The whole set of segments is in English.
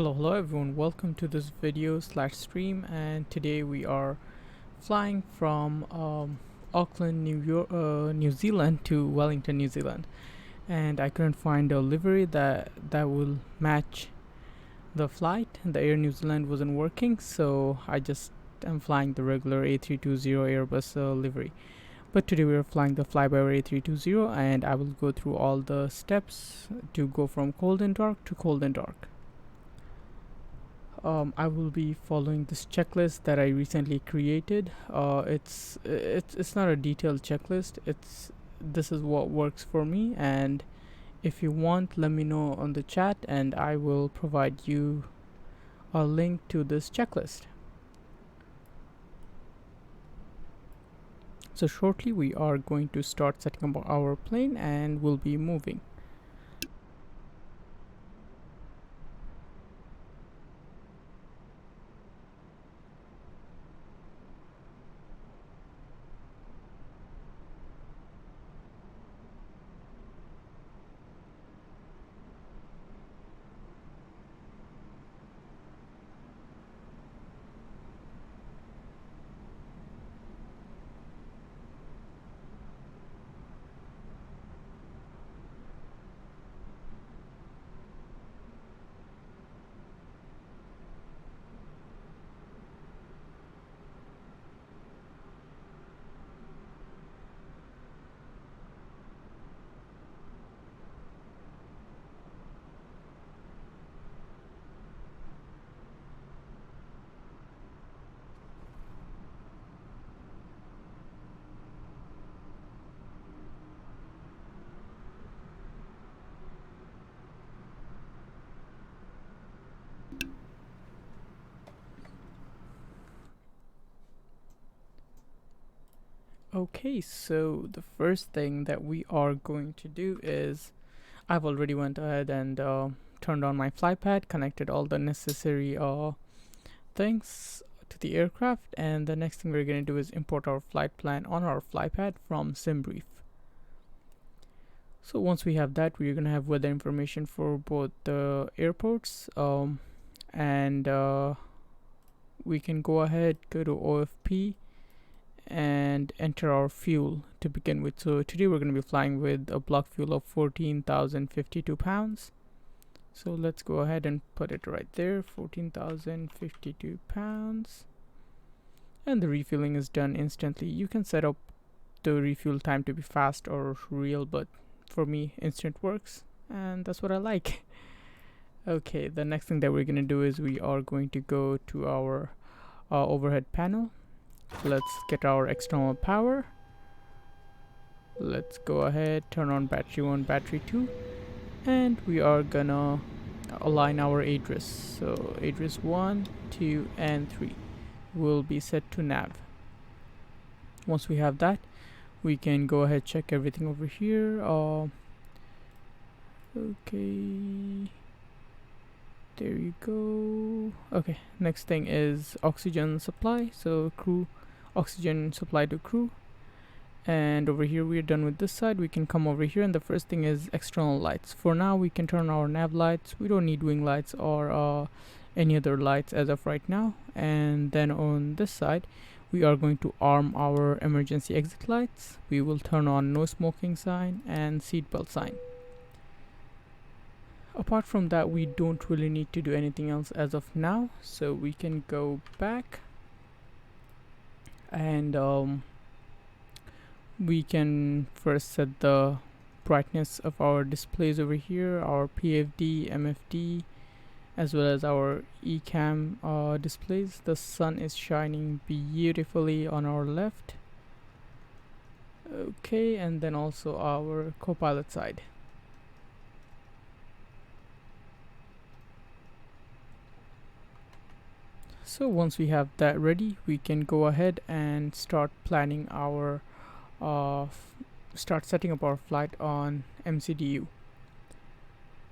Hello everyone, welcome to this video slash stream, and today we are flying from Auckland, New Zealand to Wellington, New Zealand, and I couldn't find a livery that will match the flight. The Air New Zealand wasn't working, so I just am flying the regular A320 Airbus livery. But today we are flying the FlyByWire A320, and I will go through all the steps to go from cold and dark to cold and dark. I will be following this checklist that I recently created. It's not a detailed checklist. This is what works for me, and if you want, let me know on the chat and I will provide you a link to this checklist. So shortly we are going to start setting up our plane and we'll be moving. Okay, so the first thing that we are going to do is I've already went ahead and turned on my flypad, connected all the necessary things to the aircraft, and the next thing we're going to do is import our flight plan on our flypad from SimBrief. So once we have that, we're going to have weather information for both the airports, and we can go ahead, go to OFP and enter our fuel to begin with. So today we're going to be flying with a block fuel of 14,052 pounds. So let's go ahead and put it right there, 14,052 pounds. And the refueling is done instantly. You can set up the refuel time to be fast or real, but for me instant works, and that's what I like. Okay, the next thing that we're going to do is we are going to go to our overhead panel. Let's get our external power. Let's go ahead, turn on battery 1, battery 2, and we are gonna align our address. So address 1, 2, and 3 will be set to nav. Once we have that, we can go ahead, check everything over here. Okay, there you go. Okay, next thing is oxygen supply. So crew oxygen supply to crew, and over here we're done with this side. We can come over here, and the first thing is external lights. For now we can turn our nav lights. We don't need wing lights or any other lights as of right now. And then on this side we are going to arm our emergency exit lights. We will turn on no smoking sign and seatbelt sign. Apart from that, we don't really need to do anything else as of now, so we can go back and we can first set the brightness of our displays over here, our PFD, MFD, as well as our ECAM displays. The sun is shining beautifully on our left. Okay, and then also our co-pilot side. So once we have that ready, we can go ahead and start planning our start setting up our flight on MCDU.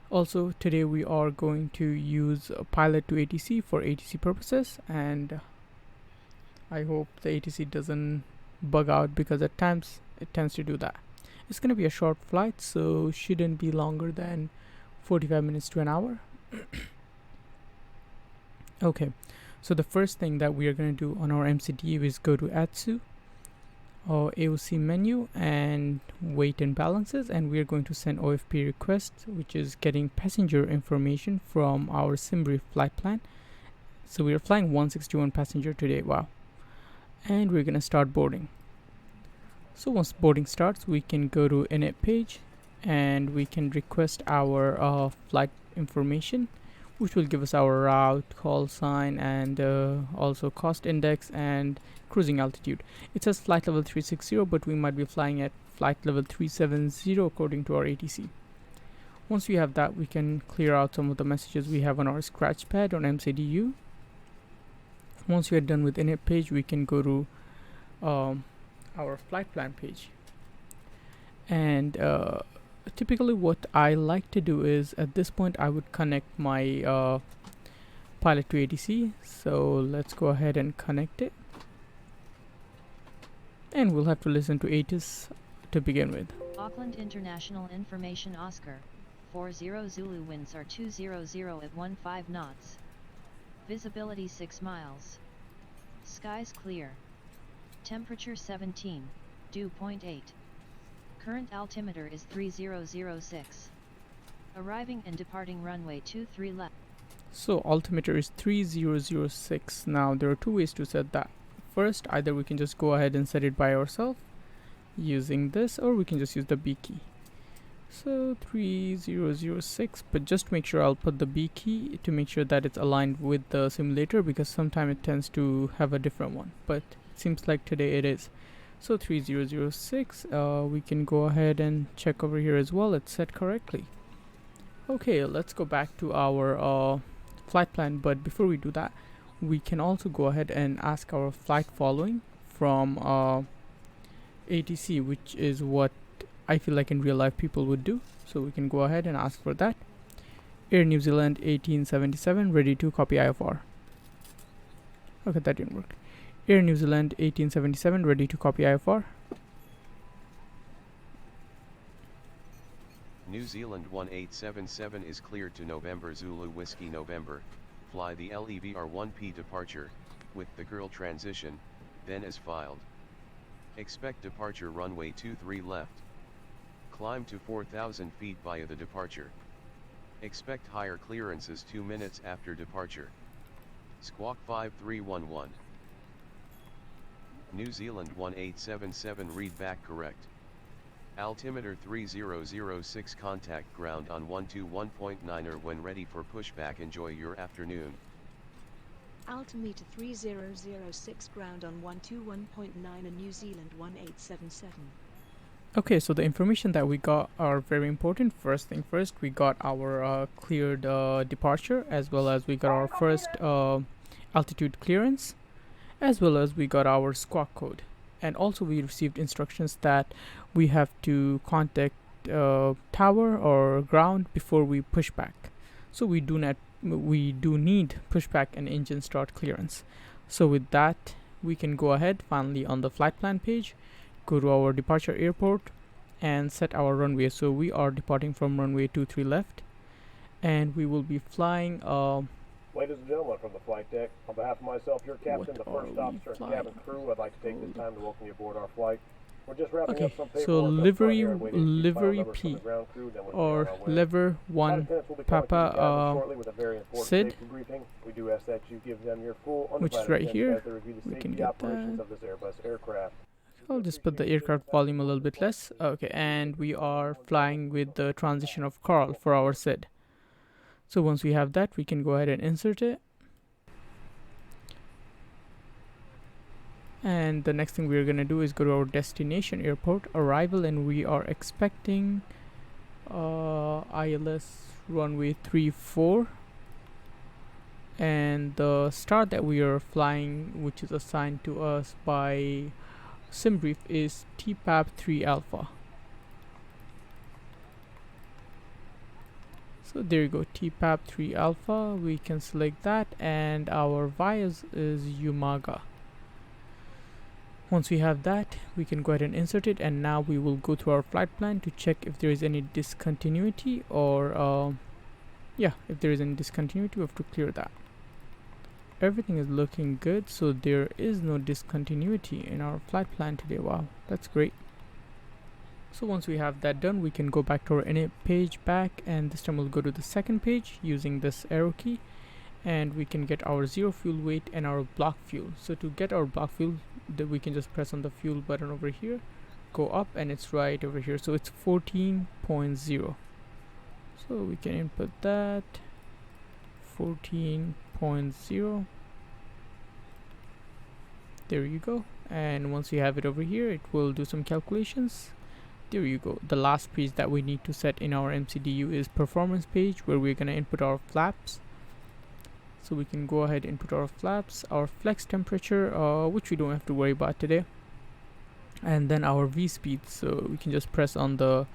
Also today we are going to use pilot to ATC for ATC purposes, and I hope the ATC doesn't bug out, because at times it tends to do that. It's going to be a short flight, so shouldn't be longer than 45 minutes to an hour. Okay, so the first thing that we are going to do on our MCDU is go to ADDONS or AOC menu and weight and balances, and we are going to send OFP request, which is getting passenger information from our SimBrief flight plan. So we are flying 161 passenger today. Wow. And we're going to start boarding. So once boarding starts, we can go to init page and we can request our flight information, which will give us our route, call sign, and also cost index and cruising altitude. It says flight level 360, but we might be flying at flight level 370 according to our ATC. Once we have that, we can clear out some of the messages we have on our scratch pad on MCDU. Once we are done with init page, we can go to our flight plan page. And typically what I like to do is, at this point, I would connect my pilot to ATC. So let's go ahead and connect it. And we'll have to listen to ATIS to begin with. Auckland International Information Oscar 40 Zulu, winds are 200 at 15 knots. Visibility 6 miles. Skies clear. Temperature 17, dew 0.8. Current altimeter is 3006. Arriving and departing runway 23 left. So altimeter is 3006. Now there are two ways to set that. First, either we can just go ahead and set it by ourselves using this, or we can just use the B key. So 3006, but just make sure I'll put the B key to make sure that it's aligned with the simulator, because sometimes it tends to have a different one, but it seems like today it is. So 3006, we can go ahead and check over here as well. It's set correctly. Okay, let's go back to our flight plan, but before we do that, we can also go ahead and ask our flight following from ATC, which is what I feel like in real life people would do. So we can go ahead and ask for that. Air New Zealand 1877, ready to copy IFR. Okay, that didn't work. Air New Zealand 1877, ready to copy IFR. New Zealand 1877 is cleared to November Zulu Whiskey November. Fly the LEVR-1P departure, with the girl transition, then as filed. Expect departure runway 23 left. Climb to 4,000 feet via the departure. Expect higher clearances 2 minutes after departure. Squawk 5311. New Zealand 1877, read back correct. Altimeter 3006, contact ground on 121.9 or when ready for pushback. Enjoy your afternoon. Altimeter 3006, ground on 121.9 and New Zealand 1877. Okay, so the information that we got are very important. First thing first, we got our cleared departure, as well as we got our first altitude clearance, as well as we got our squawk code. And also we received instructions that we have to contact tower or ground before we push back. So we do need pushback and engine start clearance. So with that, we can go ahead finally on the flight plan page, go to our departure airport and set our runway. So we are departing from runway 23 left, and we will be flying Ladies and gentlemen, from the flight deck, on behalf of myself, your captain, the first officer and cabin crew, I'd like to take this time to welcome you aboard our flight. We're just wrapping up some paperwork. So livery P or lever 1 Papa Sid, we do ask that you give them your full, which is right here. We can get that. Of this Airbus aircraft. I'll just put the aircraft volume a little bit less. Okay, and we are flying with the transition of Carl for our Sid. So once we have that, we can go ahead and insert it. And the next thing we're going to do is go to our destination airport, arrival, and we are expecting ILS runway 34. And the start that we are flying, which is assigned to us by SimBrief, is TPAP 3 Alpha. So there you go, TPAP 3 Alpha. We can select that, and our vias is Umaga. Once we have that, we can go ahead and insert it, and now we will go through our flight plan to check if there is any discontinuity, or if there is any discontinuity, we have to clear that. everything is looking good, so there is no discontinuity in our flight plan today. Wow, that's great. So once we have that done, we can go back to our init page back, and this time we'll go to the second page using this arrow key, and we can get our zero fuel weight and our block fuel. So to get our block fuel, we can just press on the fuel button over here, go up, and it's right over here. So it's 14.0. So we can input that 14.0. There you go. And once we have it over here, it will do some calculations. There you go. The last page that we need to set in our MCDU is performance page, where we're going to input our flaps. So we can go ahead and input our flaps, our flex temperature, which we don't have to worry about today, and then our V speed. So we can just press on the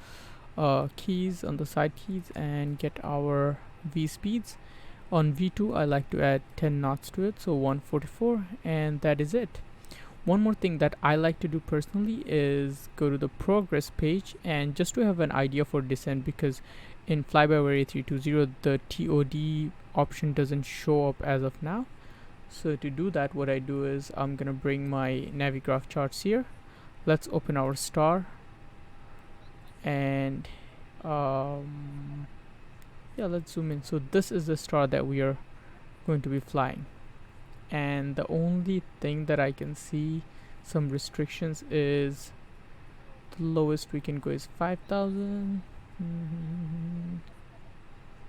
keys, on the side keys, and get our V speeds. On V2, I like to add 10 knots to it, so 144, and that is it. One more thing that I like to do personally is go to the progress page, and just to have an idea for descent, because in FlyByWire A320 the TOD option doesn't show up as of now. So to do that, what I do is I'm gonna bring my Navigraph charts here. Let's open our star, and yeah, let's zoom in. So this is the star that we are going to be flying, and the only thing that I can see some restrictions is the lowest we can go is 5,000.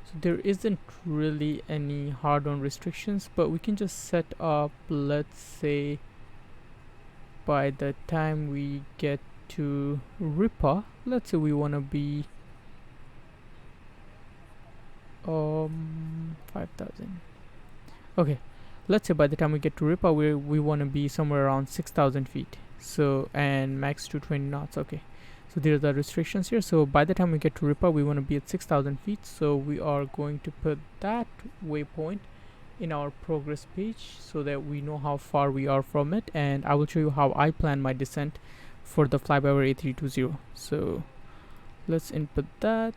So there isn't really any hard-on restrictions, but we can just set up, let's say by the time we get to Ripa, let's say we want to be 5,000. Okay, let's say by the time we get to Ripa, we want to be somewhere around 6,000 feet. So, and max 220 knots. Okay, so there are the restrictions here. So by the time we get to Ripa, we want to be at 6,000 feet. So we are going to put that waypoint in our progress page so that we know how far we are from it, and I will show you how I plan my descent for the FlyByWire A320. So let's input that.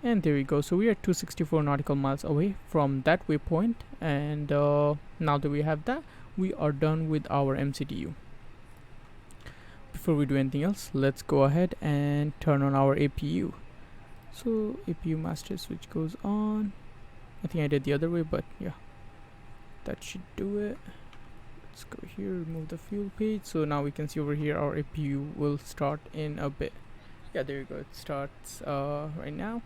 And there we go. So we are 264 nautical miles away from that waypoint, and now that we have that, we are done with our MCDU. Before we do anything else, let's go ahead and turn on our APU. So APU master switch goes on. I think I did the other way, but yeah, that should do it. Let's go here, remove the fuel page. So now we can see over here our APU will start in a bit. Yeah, there you go. It starts right now.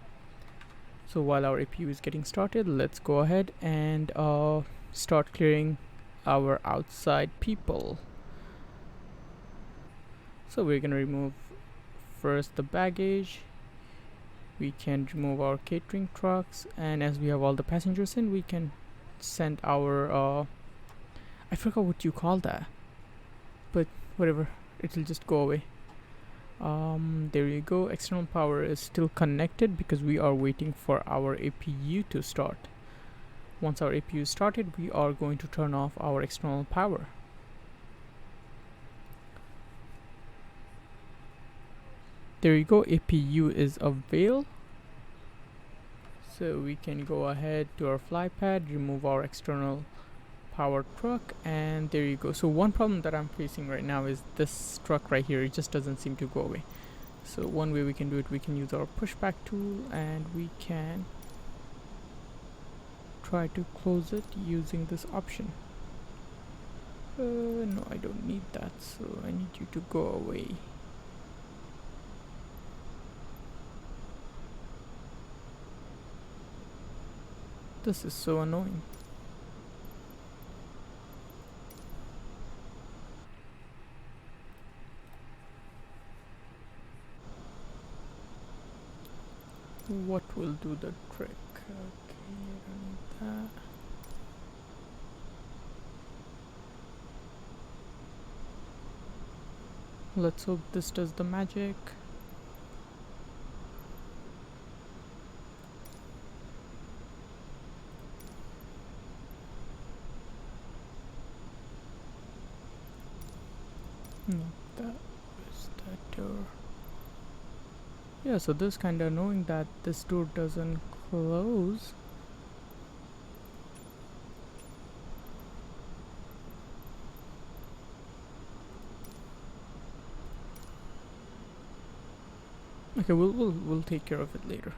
So while our APU is getting started, let's go ahead and start clearing our outside people. So we're gonna remove first the baggage. We can remove our catering trucks, and as we have all the passengers in, we can send our I forgot what you call that, but whatever, it'll just go away. There you go. External power is still connected because we are waiting for our APU to start. Once our APU is started, we are going to turn off our external power. There you go. APU is available. So we can go ahead to our fly pad, remove our external power truck, and there you go. So one problem that I'm facing right now is this truck right here. It just doesn't seem to go away. So one way we can do it, we can use our pushback tool, and we can try to close it using this option. No, I don't need that, so I need you to go away. This is so annoying. What will do the trick? Okay, I don't need that. Let's hope this does the magic. No, that was that door. Yeah, so this kinda annoying that this door doesn't close. Okay, we'll take care of it later.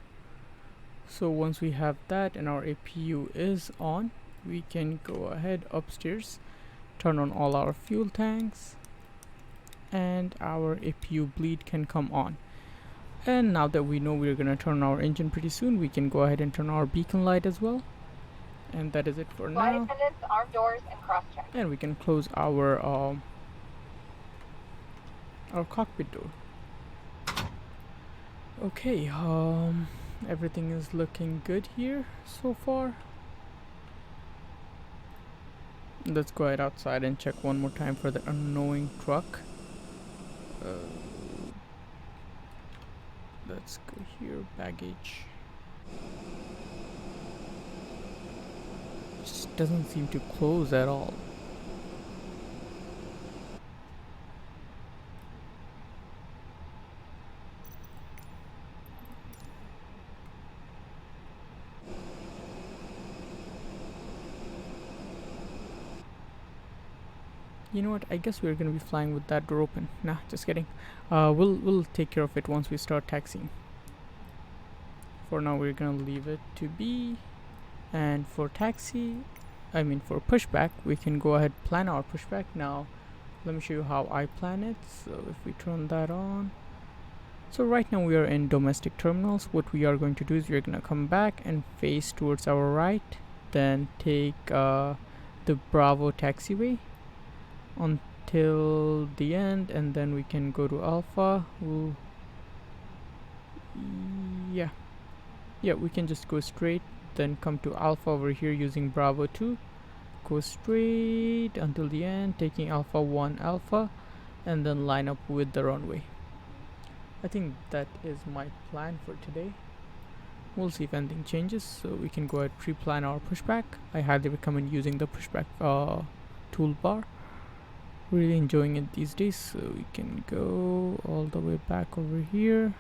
So once we have that and our APU is on, we can go ahead upstairs, turn on all our fuel tanks, and our APU bleed can come on. And now that we know we're gonna turn our engine pretty soon, we can go ahead and turn our beacon light as well. And that is it for Flight now. attendants, armed doors, and cross-check. And we can close our cockpit door. Okay, everything is looking good here so far. Let's go ahead outside and check one more time for the unknowing truck. Let's go here, baggage. Just doesn't seem to close at all. You know what? I guess we're gonna be flying with that door open. Nah, just kidding. We'll take care of it once we start taxiing. For now, we're gonna leave it to be. And for for pushback, we can go ahead plan our pushback. Now, let me show you how I plan it. So if we turn that on. So right now we are in domestic terminals. What we are going to do is we're gonna come back and face towards our right, then take the Bravo taxiway until the end, and then we can go to Alpha. Yeah, we can just go straight, then come to Alpha over here using Bravo 2, go straight until the end, taking Alpha 1 Alpha, and then line up with the runway. I think that is my plan for today. We'll see if anything changes, so we can go ahead pre-plan our pushback. I highly recommend using the pushback toolbar. Really enjoying it these days. So we can go all the way back over here.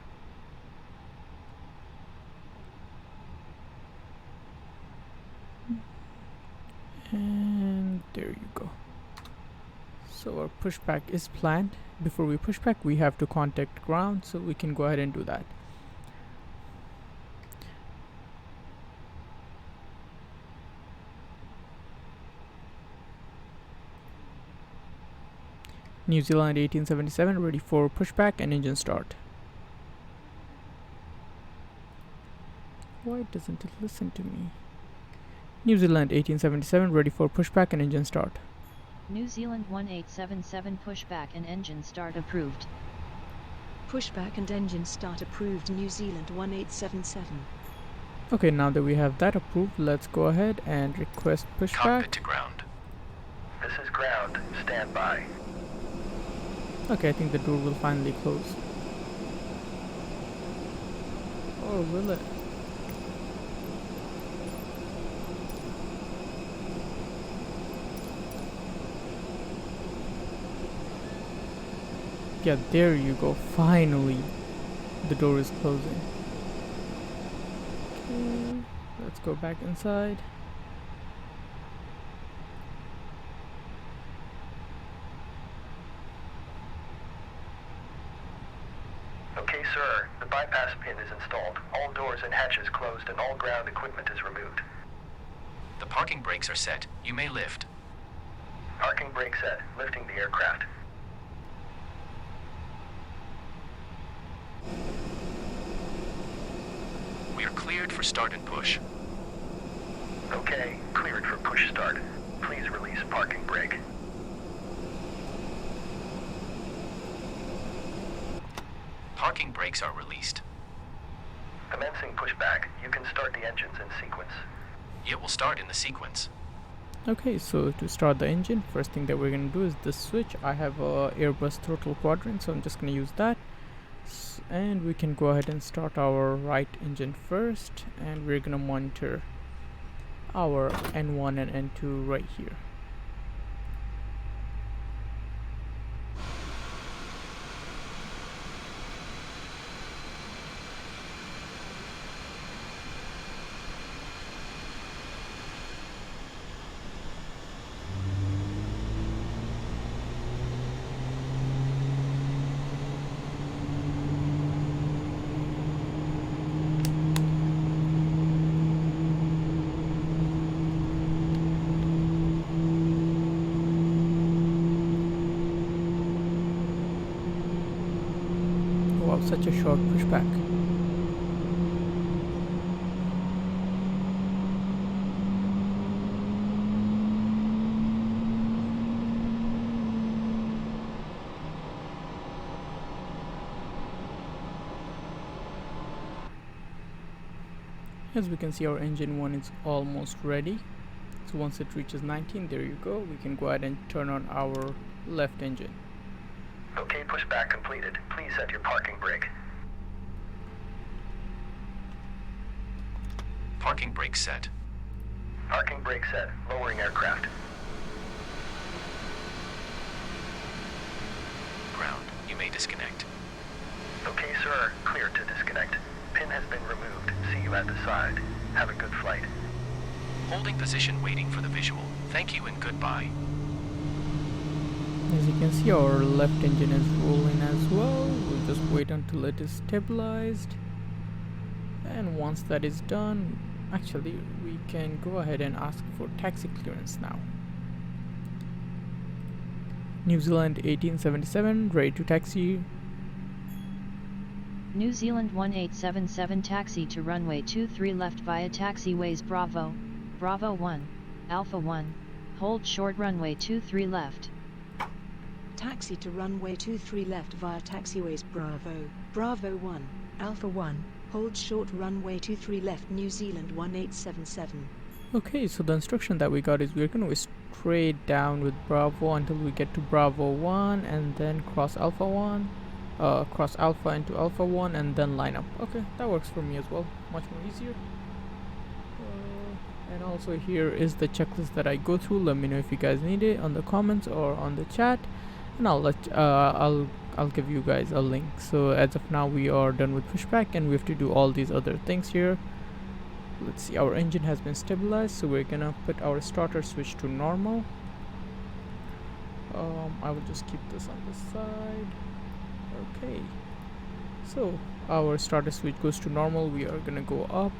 And there you go. So our pushback is planned. Before we push back, we have to contact ground, so we can go ahead and do that. New Zealand 1877 ready for pushback and engine start. Why doesn't it listen to me? New Zealand 1877 ready for pushback and engine start. New Zealand 1877 pushback and engine start approved. Pushback and engine start approved. New Zealand 1877. Okay, now that we have that approved, let's go ahead and request pushback. Cockpit to ground. This is ground. Stand by. Okay, I think the door will finally close. Or will it? Yeah, there you go. Finally, the door is closing. Okay, let's go back inside. Okay, sir. The bypass pin is installed. All doors and hatches closed and all ground equipment is removed. The parking brakes are set. You may lift. Parking brake set. Lifting the aircraft. We are cleared for start and push. Okay, cleared for push start. Please release parking brake. Parking brakes are released. Commencing pushback. You can start the engines in sequence. It will start in the sequence. Okay, so to start the engine, first thing that we're going to do is this switch. I have a Airbus throttle quadrant, so I'm just going to use that. And we can go ahead and start our right engine first, and we're going to monitor our N1 and N2 right here. such a short pushback. As we can see, our engine 1 is almost ready. So once it reaches 19, there you go, we can go ahead and turn on our left engine. Okay, pushback completed. Please set your parking brake. Parking brake set. Parking brake set. Lowering aircraft. Ground. You may disconnect. Okay, sir. Clear to disconnect. Pin has been removed. See you at the side. Have a good flight. Holding position waiting for the visual. Thank you and goodbye. As you can see, our left engine is rolling as well. We'll just wait until it is stabilized. And once that is done, actually we can go ahead and ask for taxi clearance now. New Zealand 1877, ready to taxi. New Zealand 1877 taxi to runway 23 left via taxiways Bravo, Bravo 1, Alpha 1, hold short runway 23 left. Taxi to runway 23 left via taxiways Bravo, Bravo 1, Alpha 1, hold short runway 23 left New Zealand 1877. Okay, so the instruction that we got is we're going to go straight down with Bravo until we get to Bravo 1 and then cross Alpha 1. Cross Alpha into Alpha 1 and then line up. Okay, that works for me as well, much more easier. And also here is the checklist that I go through. Let me know if you guys need it on the comments or on the chat, and I'll give you guys a link. So as of now we are done with pushback and we have to do all these other things here. Let's see, our engine has been stabilized, so we're gonna put our starter switch to normal. I will just keep this on the side. Okay, so our starter switch goes to normal. We are gonna go up.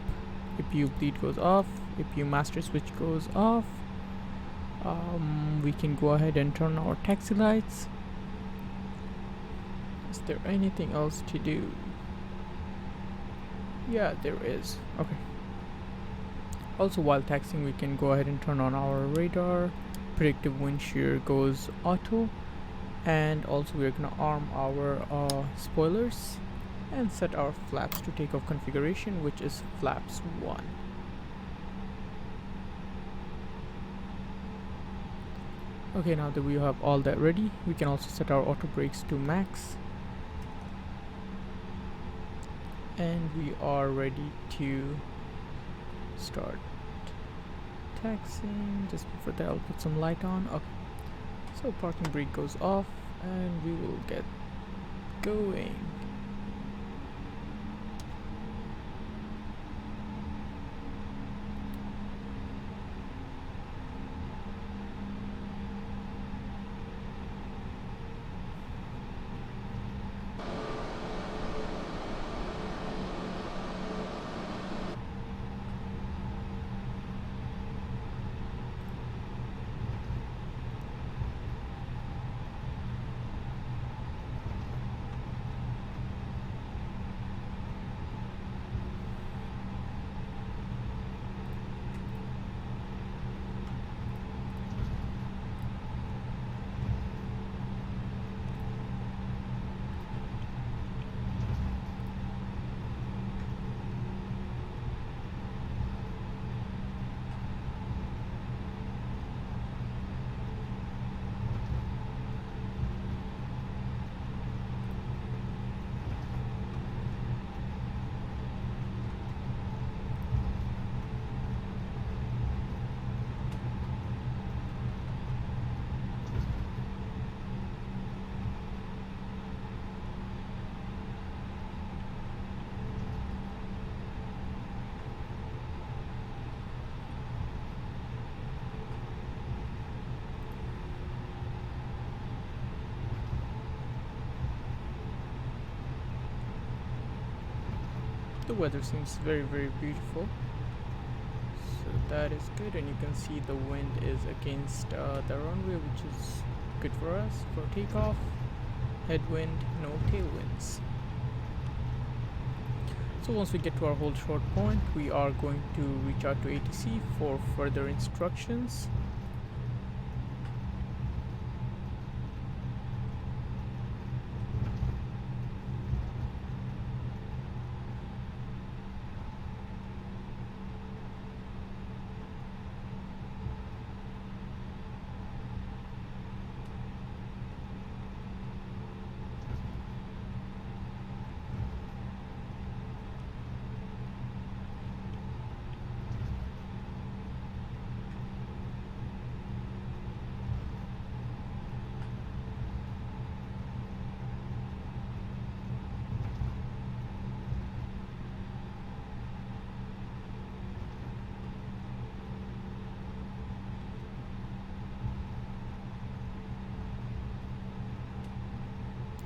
APU bleed goes off. APU master switch goes off. We can go ahead and turn our taxi lights. Is there anything else to do? Yeah, there is. Okay. Also, while taxiing, we can go ahead and turn on our radar. Predictive wind shear goes auto. And also we're gonna arm our spoilers and set our flaps to takeoff configuration, which is flaps 1. Okay, now that we have all that ready, we can also set our auto brakes to max, and we are ready to start taxiing. Just before that, I'll put some light on. Okay. So parking brake goes off and we will get going. The weather seems very beautiful, so that is good, and you can see the wind is against the runway, which is good for us for takeoff. Headwind, no tailwinds. So once we get to our hold short point, we are going to reach out to ATC for further instructions.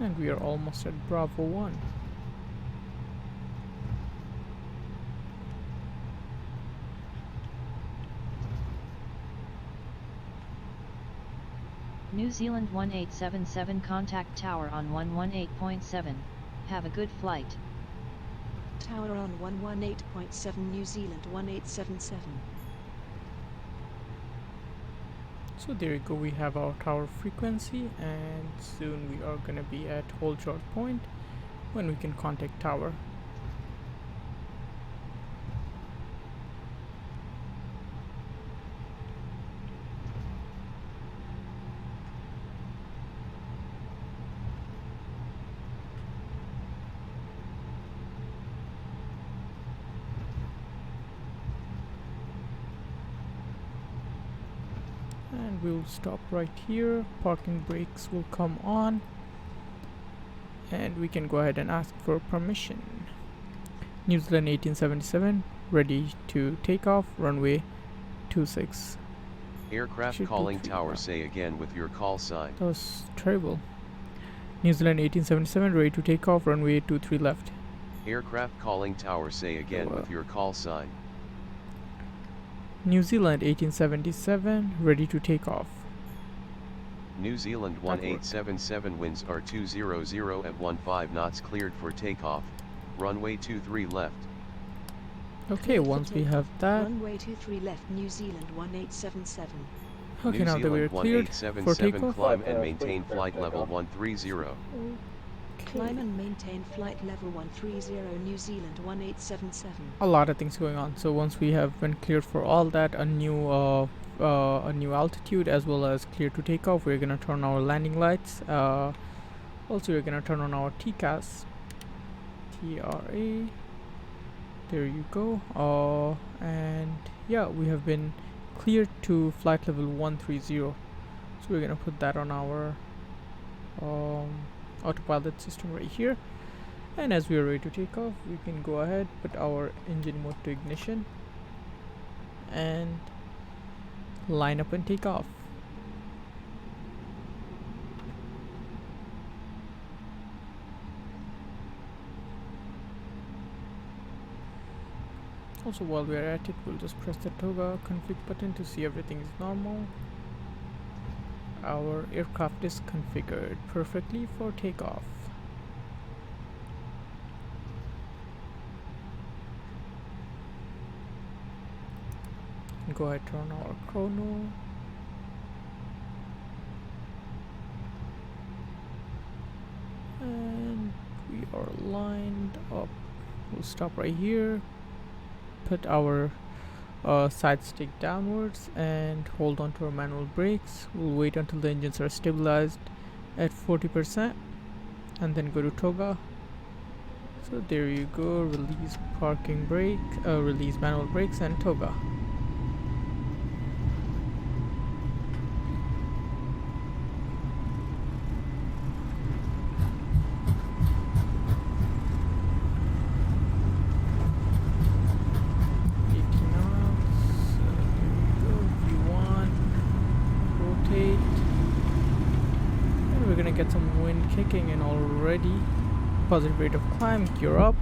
And we are almost at Bravo 1. New Zealand 1877 contact tower on 118.7. Have a good flight. Tower on 118.7 New Zealand 1877. So there you go, we have our tower frequency, and soon we are gonna be at hold short point when we can contact tower. And we'll stop right here. Parking brakes will come on, and we can go ahead and ask for permission. New Zealand 1877 ready to take off, runway 26. Aircraft Should calling be three tower, now. say again with your call sign. That was terrible. New Zealand 1877 ready to take off, runway 23 left. Aircraft calling tower, say again with your call sign. New Zealand 1877 ready to take off. New Zealand 1877 winds are 200 at 15 knots, cleared for takeoff, runway 23 left. Okay, Cleared for once we takeoff, have that, Runway 23 left New Zealand 1877. okay, New now that we're Zealand cleared for 1877 takeoff, climb and Please maintain prepare flight for level takeoff. 130. Climb and maintain flight level 130 New Zealand 1877. a lot of things going on. So once we have been cleared for all that, a new altitude as well as clear to take off, we're gonna turn our landing lights. Also, we're gonna turn on our TCAS. TRA. There you go. And yeah, we have been cleared to flight level 130. So we're gonna put that on our autopilot system right here. And as we are ready to take off, we can go ahead, put our engine mode to ignition, and line up and take off. Also, while we are at it, we'll just press the toga config button to see everything is normal. Our aircraft is configured perfectly for takeoff. Go ahead, turn our chrono. And we are lined up. We'll stop right here. Put our side stick downwards and hold on to our manual brakes. We'll wait until the engines are stabilized at 40% and then go to toga. So there you go, release parking brake, release manual brakes and toga. Get some wind kicking in already. Positive rate of climb, gear up.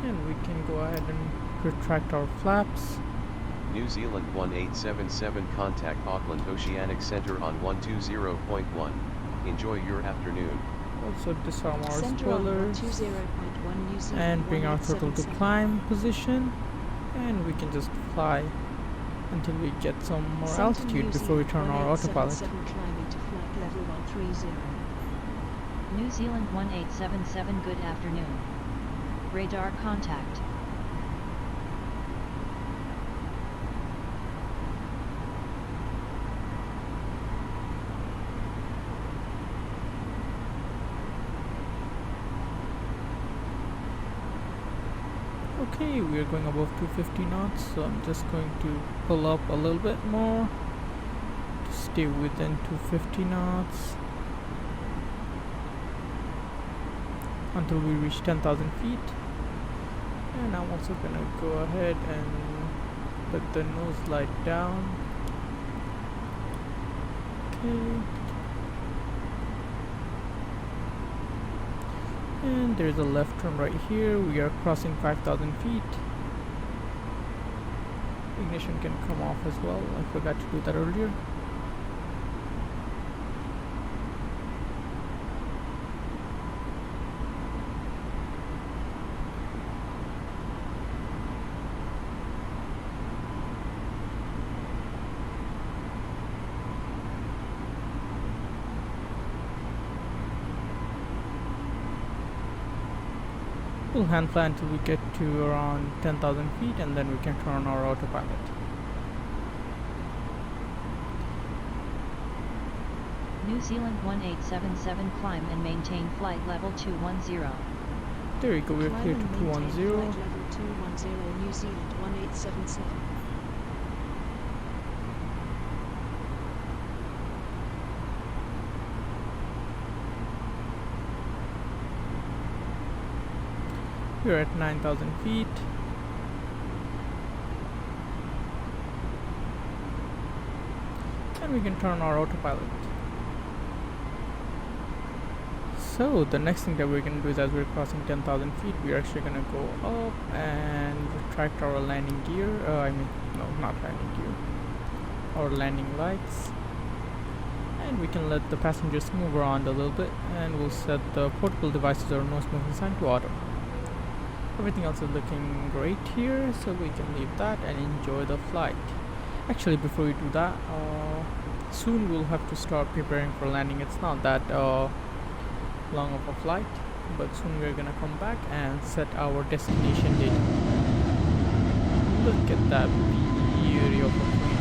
And we can go ahead and retract our flaps. New Zealand 1877, contact Auckland Oceanic Centre on 120.1. Enjoy your afternoon. Also disarm our Center on spoilers 120.1 New Zealand and bring our throttle to 1877. climb position, and we can just fly until we get some more Center altitude New before we Zealand turn our autopilot. 1877 climbing to flight level 130. New Zealand 1877, good afternoon. Radar contact. Okay, we are going above 250 knots, so I'm just going to pull up a little bit more to stay within 250 knots until we reach 10,000 feet. And I'm also gonna go ahead and put the nose light down. Okay. And there's a left turn right here. We are crossing 5,000 feet. Ignition can come off as well. I forgot to do that earlier. We'll hand fly until we get to around 10,000 feet, and then we can turn on our autopilot. New Zealand 1877, climb and maintain flight level 210. There we go, we're Climb clear to and maintain 210. flight level 210 New Zealand 1877. We're at 9,000 feet. And we can turn our autopilot. So the next thing that we're going to do is, as we're crossing 10,000 feet, we're actually going to go up and retract our landing gear. No, not landing gear. Our landing lights. And we can let the passengers move around a little bit, and we'll set the portable devices or no smoking sign to auto. Everything else is looking great here, so we can leave that and enjoy the flight. Actually, before we do that, soon we'll have to start preparing for landing. It's not that long of a flight, but soon we're gonna come back and set our destination date. Look at that beauty of a plane.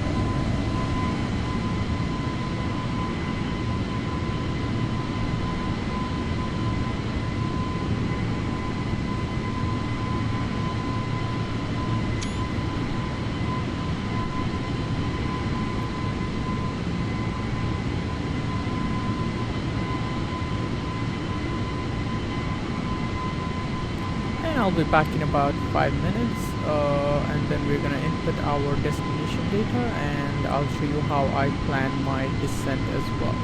I'll be back in about 5 minutes, and then we're gonna input our destination data, and I'll show you how I plan my descent as well.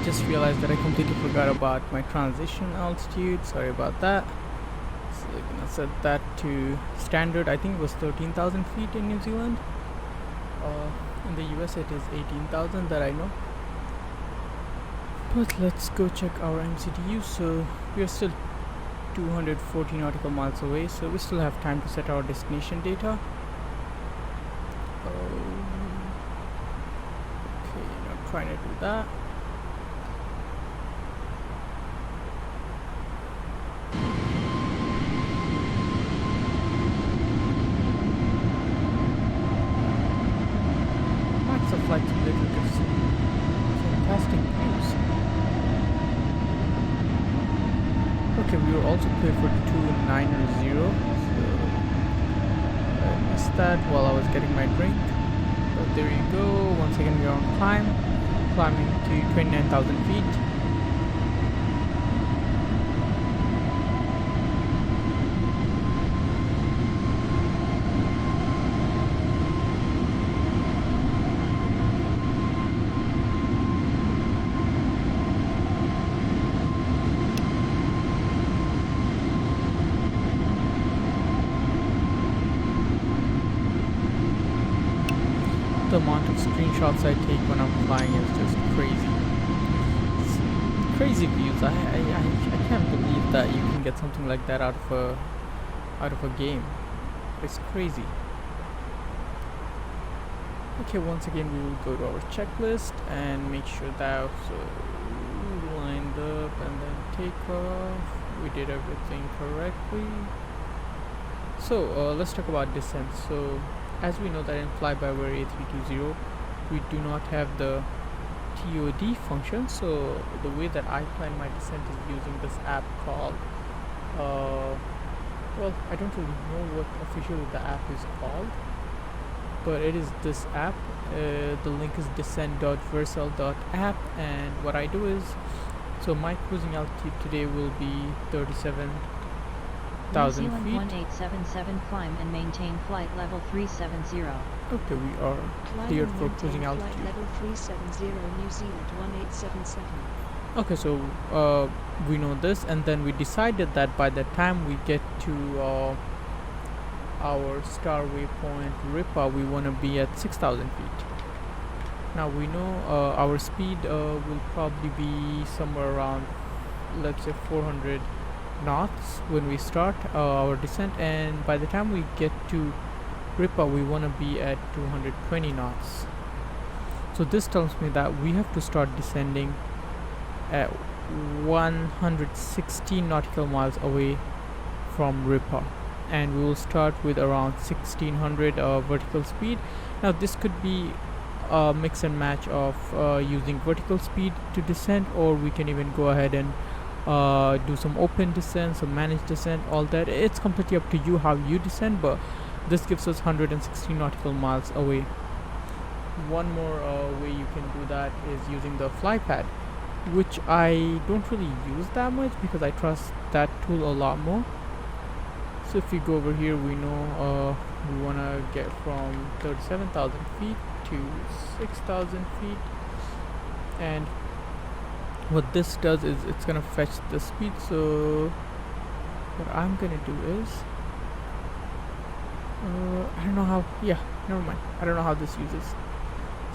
just realized that I completely forgot about my transition altitude. Sorry about that. So we're gonna set that to standard. I think it was 13,000 feet in New Zealand. In the US it is 18,000 that I know. But let's go check our MCDU. So we are still 240 nautical miles away, so we still have time to set our destination data. Okay, not trying to do that. Lots of flight simulator gives fantastic views. Okay, we were also cleared for 290, so I missed that while I was getting my drink. But there you go, once again we are on climb, climbing to 29,000 feet. The amount of screenshots I take when I'm flying is just crazy. It's crazy views. I can't believe that you can get something like that out of a game. It's crazy. Okay, once again we will go to our checklist and make sure that lined up and then take off. We did everything correctly. So let's talk about descent. So as we know that in FlyByWire A320 we do not have the TOD function, so the way that I plan my descent is using this app called well, I don't really know what officially the app is called, but it is this app. The link is descent.versal.app, and what I do is, so my cruising altitude today will be 37,000 New Zealand feet. 1877 climb and maintain flight level 370. Okay, we are cleared for cruising altitude. Flight level 370, New Zealand 1877. Okay, so we know this, and then we decided that by the time we get to our star waypoint Ripa, we want to be at 6,000 feet. Now we know our speed will probably be somewhere around, let's say, 400 knots when we start our descent, and by the time we get to Ripa we want to be at 220 knots. So this tells me that we have to start descending at 116 nautical miles away from Ripa, and we will start with around 1600 vertical speed. Now this could be a mix and match of using vertical speed to descend, or we can even go ahead and do some open descent, some managed descent, all that. It's completely up to you how you descend, but this gives us 116 nautical miles away. One more way you can do that is using the FlyPad, which I don't really use that much because I trust that tool a lot more. So if we go over here, we know we want to get from 37,000 feet to 6,000 feet, and what this does is it's gonna fetch the speed. So what I'm gonna do is I don't know how, yeah, never mind, I don't know how this uses.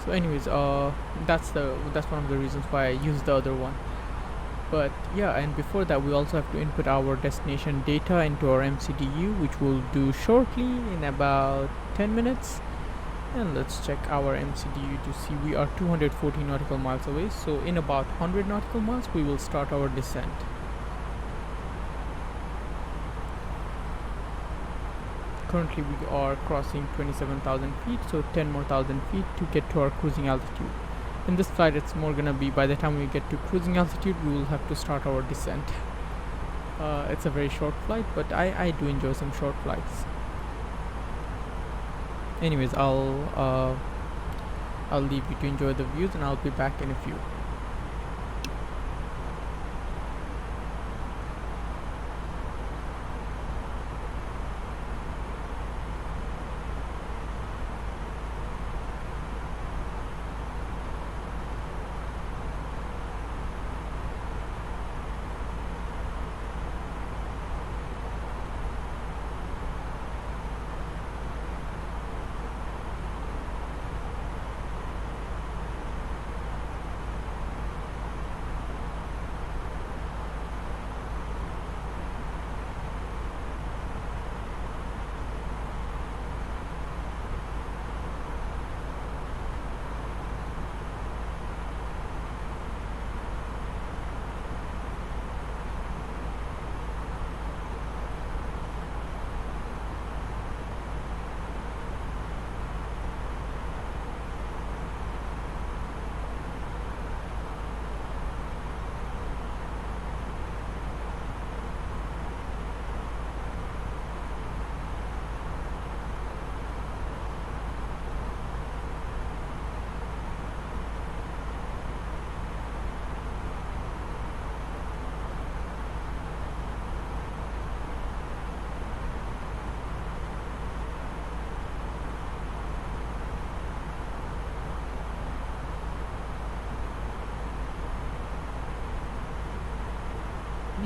So anyways, that's one of the reasons why I use the other one. But yeah, and before that we also have to input our destination data into our MCDU, which we'll do shortly in about 10 minutes. And let's check our MCDU to see we are 240 nautical miles away, so in about 100 nautical miles we will start our descent. Currently we are crossing 27,000 feet, so 10 more thousand feet to get to our cruising altitude. In this flight it's more gonna be, by the time we get to cruising altitude we will have to start our descent. It's a very short flight, but I do enjoy some short flights. Anyways, I'll leave you to enjoy the views, and I'll be back in a few.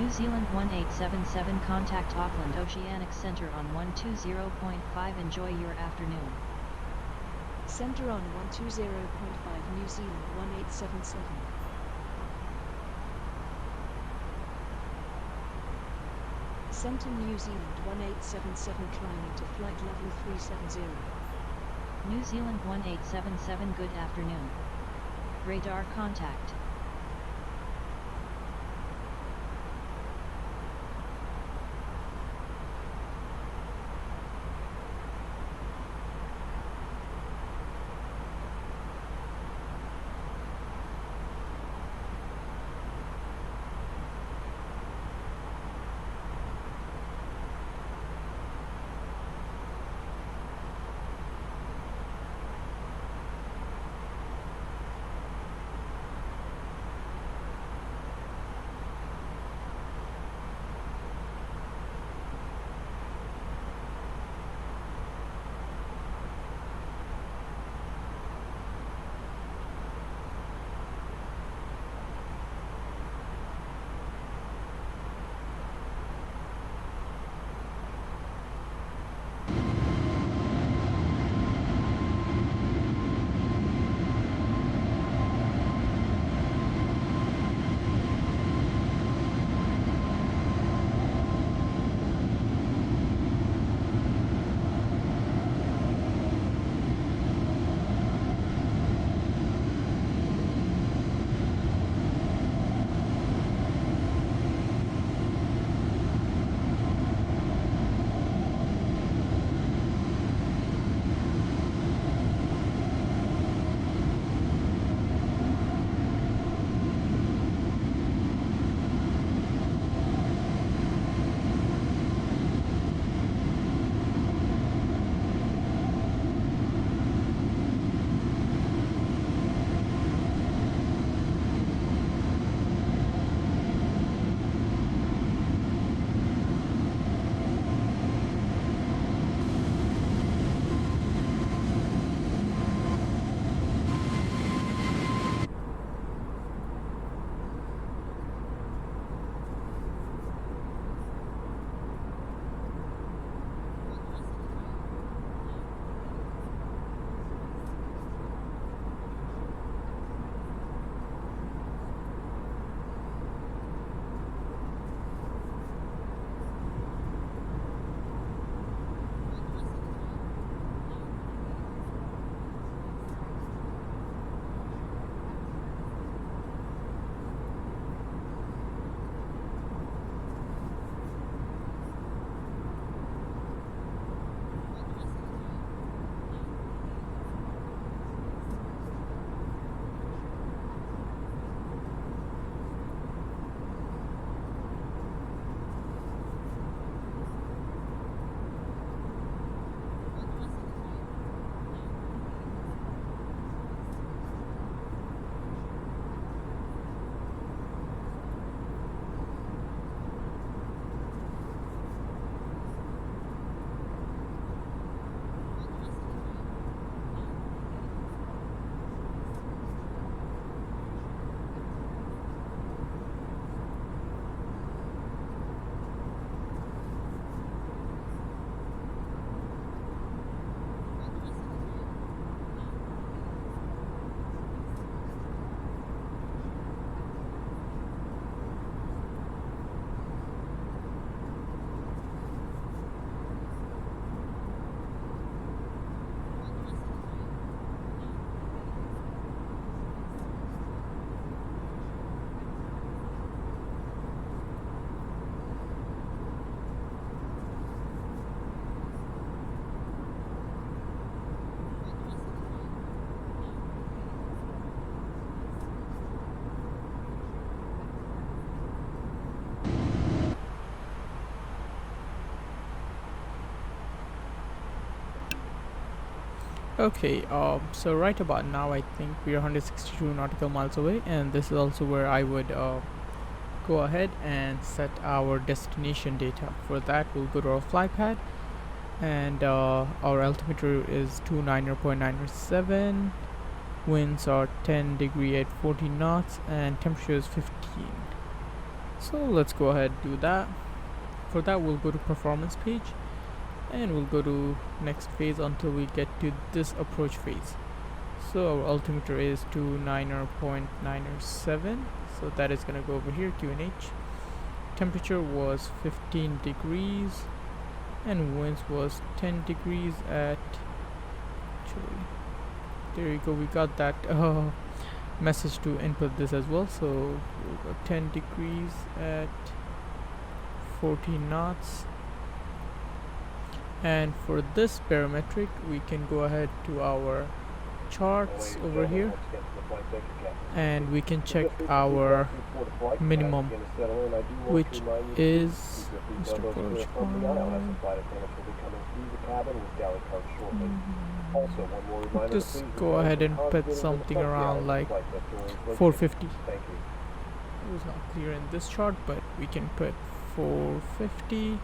New Zealand 1877 contact Auckland Oceanic Centre on 120.5. Enjoy your afternoon. Centre on 120.5 New Zealand 1877. Centre New Zealand 1877 climbing to flight level 370. New Zealand 1877 good afternoon. Radar contact. Okay, so right about now I think we are 162 nautical miles away, and this is also where I would go ahead and set our destination data. For that we'll go to our flypad, and our altimeter is 290.97, winds are 10 degree at 14 knots, and temperature is 15. So let's go ahead and do that. For that, we'll go to performance page and we'll go to next phase until we get to this approach phase. So our altimeter is to 9.907, so that is gonna go over here, QNH. Temperature was 15 degrees and winds was 10 degrees at, actually, there you go, we got that message to input this as well. So we'll go 10 degrees at 14 knots. And for this barometric, we can go ahead to our charts over here and we can check our minimum, which is just go ahead and put something around like 450. It was not clear in this chart, but we can put 450.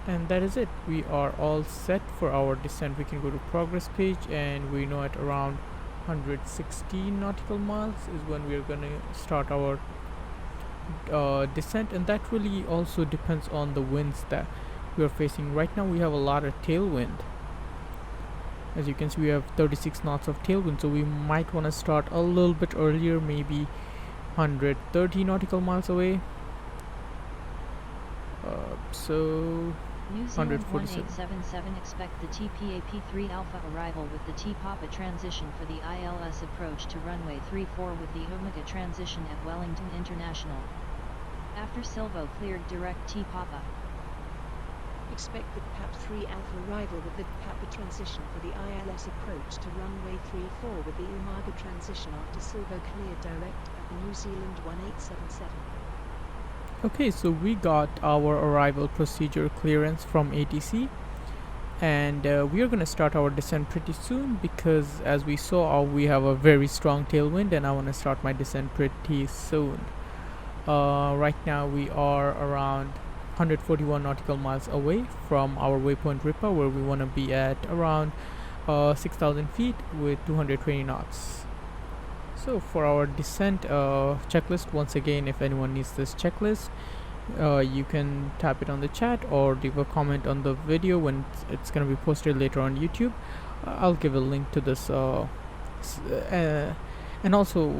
And that is it. We are all set for our descent. We can go to progress page and we know at around 116 nautical miles is when we are going to start our descent, and that really also depends on the winds that we are facing. Right now we have a lot of tailwind. As you can see, we have 36 knots of tailwind, so we might want to start a little bit earlier, maybe 130 nautical miles away. So New Zealand 1877 expect the TPAP-3 Alpha arrival with the T-Papa transition for the ILS approach to runway 34 with the Omega transition at Wellington International. After Silvo cleared direct T-Papa. Expect the PAP-3 Alpha arrival with the PAPA transition for the ILS approach to runway 34 with the Omega transition after Silvo cleared direct at the New Zealand 1877. Okay, so we got our arrival procedure clearance from ATC, and we are going to start our descent pretty soon because, as we saw, we have a very strong tailwind and I want to start my descent pretty soon. Right now we are around 141 nautical miles away from our waypoint Ripa, where we want to be at around 6,000 feet with 220 knots. So for our descent checklist, once again, if anyone needs this checklist, you can tap it on the chat or leave a comment on the video when it's going to be posted later on YouTube. I'll give a link to this, and also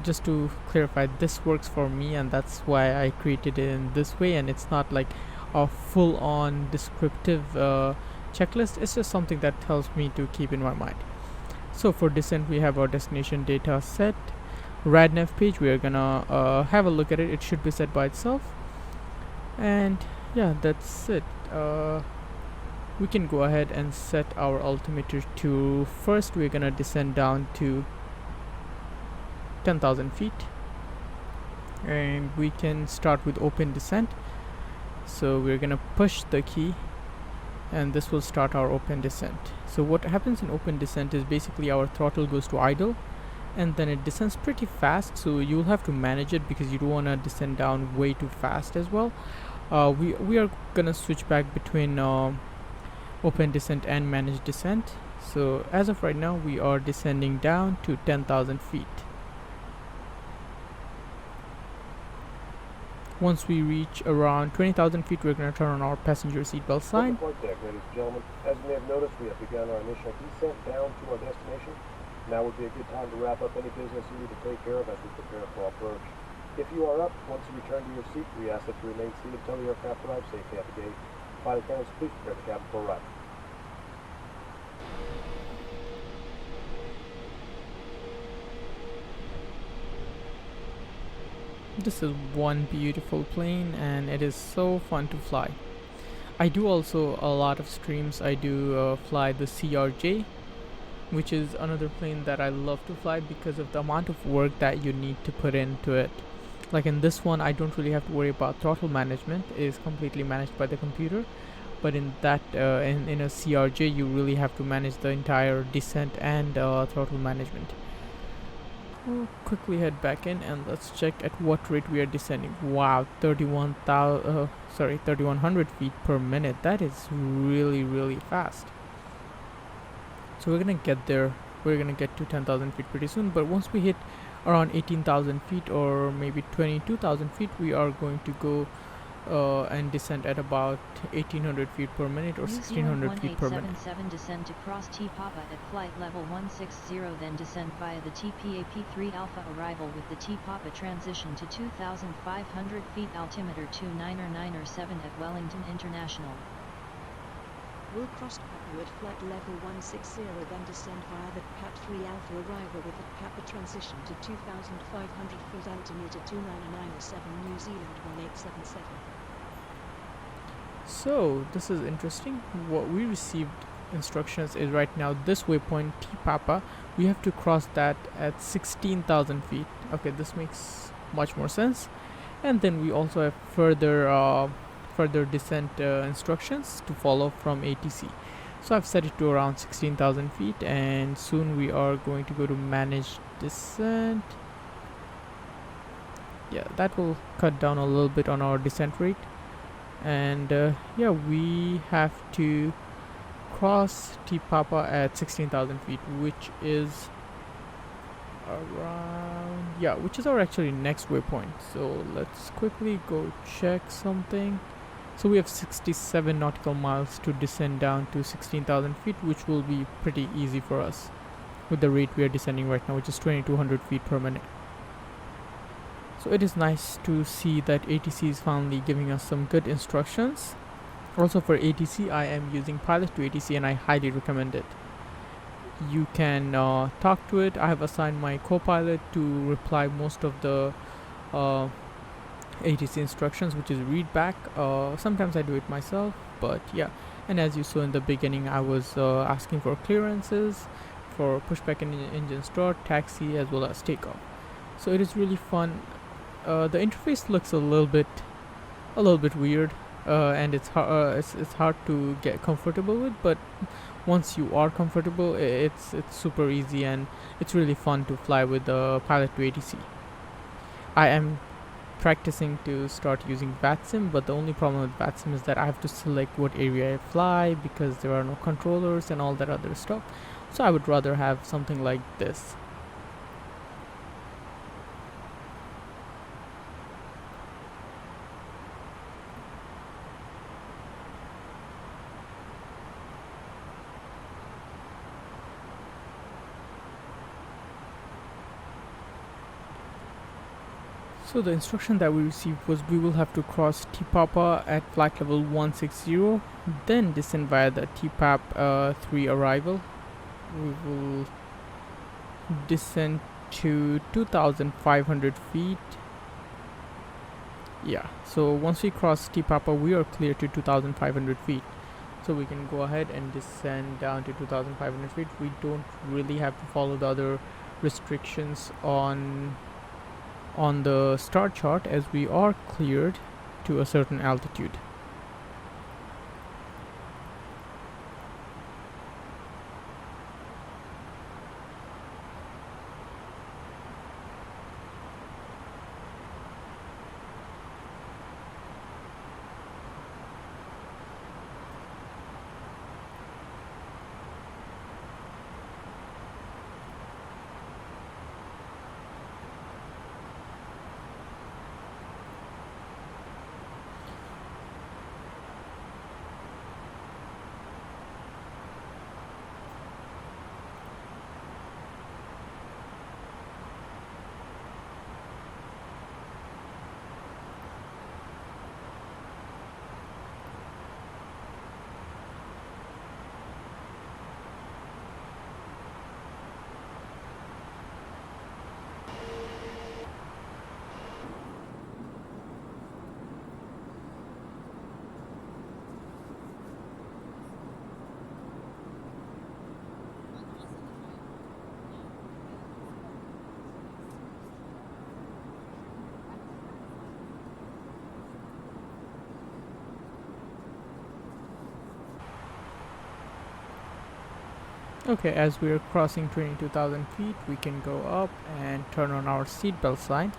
just to clarify, this works for me and that's why I created it in this way, and it's not like a full-on descriptive checklist. It's just something that helps me to keep in my mind. So for descent, we have our destination data set. RadNav page, we are gonna have a look at it. It should be set by itself, and yeah, that's it. We can go ahead and set our altimeter to, first we're gonna descend down to 10,000 feet, and we can start with open descent. So we're gonna push the key and this will start our open descent. So what happens in open descent is basically our throttle goes to idle and then it descends pretty fast, so you'll have to manage it because you don't want to descend down way too fast as well. We are gonna switch back between open descent and managed descent. So as of right now we are descending down to 10,000 feet. Once we reach around 20,000 feet, we're going to turn on our passenger seatbelt sign. Flight deck, ladies and gentlemen. As you may have noticed, we have begun our initial descent down to our destination. Now would be a good time to wrap up any business you need to take care of as we prepare for approach. If you are up, once you return to your seat, we ask that you remain seated until the aircraft arrives safely at the gate. Flight attendants, please prepare the cabin for arrival. This is one beautiful plane and it is so fun to fly. I do also a lot of streams. I do fly the CRJ, which is another plane that I love to fly because of the amount of work that you need to put into it. Like in this one, I don't really have to worry about throttle management. It is completely managed by the computer. But in that, in a CRJ, you really have to manage the entire descent and throttle management. We'll quickly head back in and let's check at what rate we are descending. Wow, 3,100 feet per minute. That is really fast. So we're gonna get there. We're gonna get to 10,000 feet pretty soon. But once we hit around 18,000 feet or maybe 22,000 feet, we are going to go and descend at about 1800 feet per minute or New 1600 Zealand feet per minute. 1877 descend to cross T Papa at flight level 160, then descend via the TPAP-3 Alpha arrival with the T Papa transition to 2,500 feet altimeter 29907 at Wellington International. Will cross Papa at flight level 160, then descend via the PAP-3 Alpha arrival with the Papa transition to 2,500 feet altimeter 29907 New Zealand 1877. So this is interesting. What we received instructions is right now this waypoint T Papa, we have to cross that at 16,000 feet. Okay, this makes much more sense. And then we also have further descent instructions to follow from ATC. So I've set it to around 16,000 feet, and soon we are going to go to manage descent. Yeah, that will cut down a little bit on our descent rate. And yeah, we have to cross T Papa at 16,000 feet, which is around, yeah, which is our actually next waypoint. So let's quickly go check something. So we have 67 nautical miles to descend down to 16,000 feet, which will be pretty easy for us with the rate we are descending right now, which is 2200 feet per minute. So it is nice to see that ATC is finally giving us some good instructions. Also for ATC, I am using Pilot to ATC and I highly recommend it. You can talk to it. I have assigned my co-pilot to reply most of the ATC instructions, which is read back. Sometimes I do it myself, but yeah. And as you saw in the beginning, I was asking for clearances for pushback and engine start, taxi, as well as takeoff. So it is really fun. The interface looks a little bit weird, and it's hard to get comfortable with, but once you are comfortable, it's super easy and it's really fun to fly with the Pilot to ATC. I am practicing to start using VATSIM, but the only problem with VATSIM is that I have to select what area I fly because there are no controllers and all that other stuff. So I would rather have something like this. So the instruction that we received was we will have to cross T Papa at flight level 160, then descend via the TPAP 3 arrival. We will descend to 2,500 feet. Yeah, so once we cross T Papa, we are clear to 2,500 feet. So we can go ahead and descend down to 2,500 feet. We don't really have to follow the other restrictions on the star chart, as we are cleared to a certain altitude. Okay, as we are crossing 22,000 feet, we can go up and turn on our seatbelt sign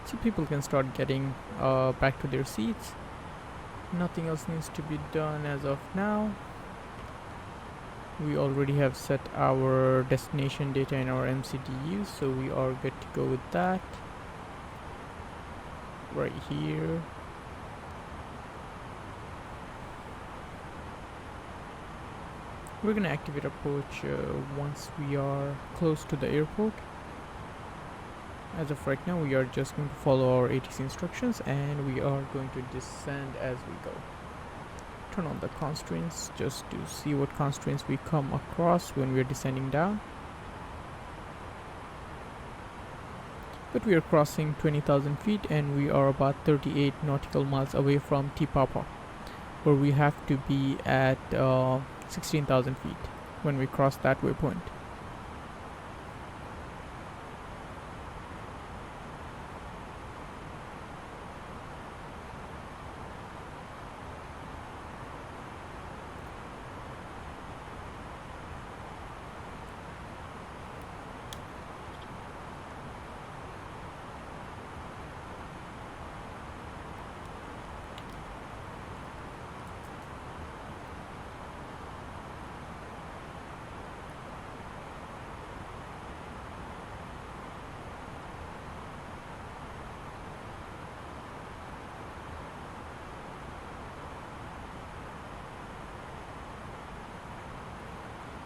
so people can start getting back to their seats. Nothing else needs to be done as of now. We already have set our destination data in our MCDU, so we are good to go with that. Right here. We're gonna activate approach once we are close to the airport. As of right now, we are just going to follow our ATC instructions and we are going to descend as we go. Turn on the constraints just to see what constraints we come across when we are descending down. But we are crossing 20,000 feet and we are about 38 nautical miles away from T Papa, where we have to be at 16,000 feet when we cross that waypoint.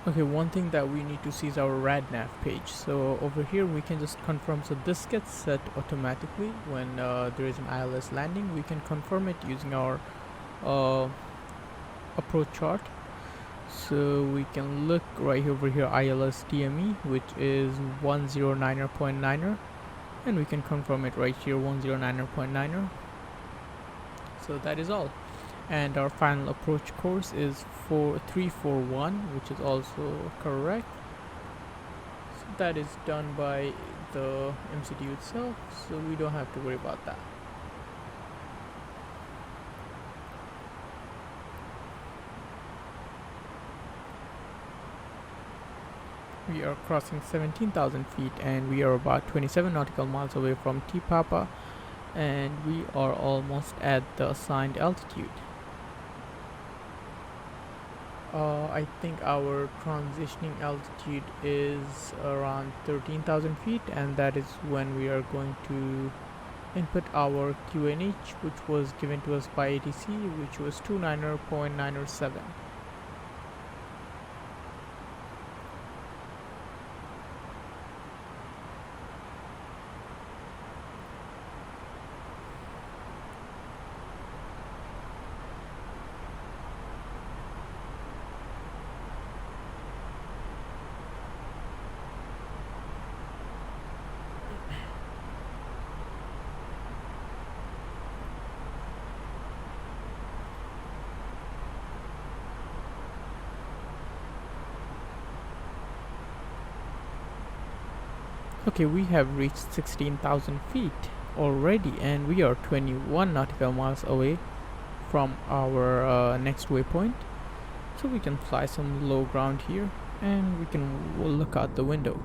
Okay, one thing that we need to see is our RadNav page. So over here we can just confirm. So this gets set automatically when there is an ILS landing. We can confirm it using our approach chart. So we can look right over here, ILS DME, which is 109.9er, and we can confirm it right here, 109.9er. So that is all. And our final approach course is 4341, which is also correct. So that is done by the MCDU itself, so we don't have to worry about that. We are crossing 17,000 feet and we are about 27 nautical miles away from T Papa, and we are almost at the assigned altitude. I think our transitioning altitude is around 13,000 feet, and that is when we are going to input our QNH, which was given to us by ATC, which was 29.907. Okay, we have reached 16,000 feet already and we are 21 nautical miles away from our next waypoint. So we can fly some low ground here and we can look out the window.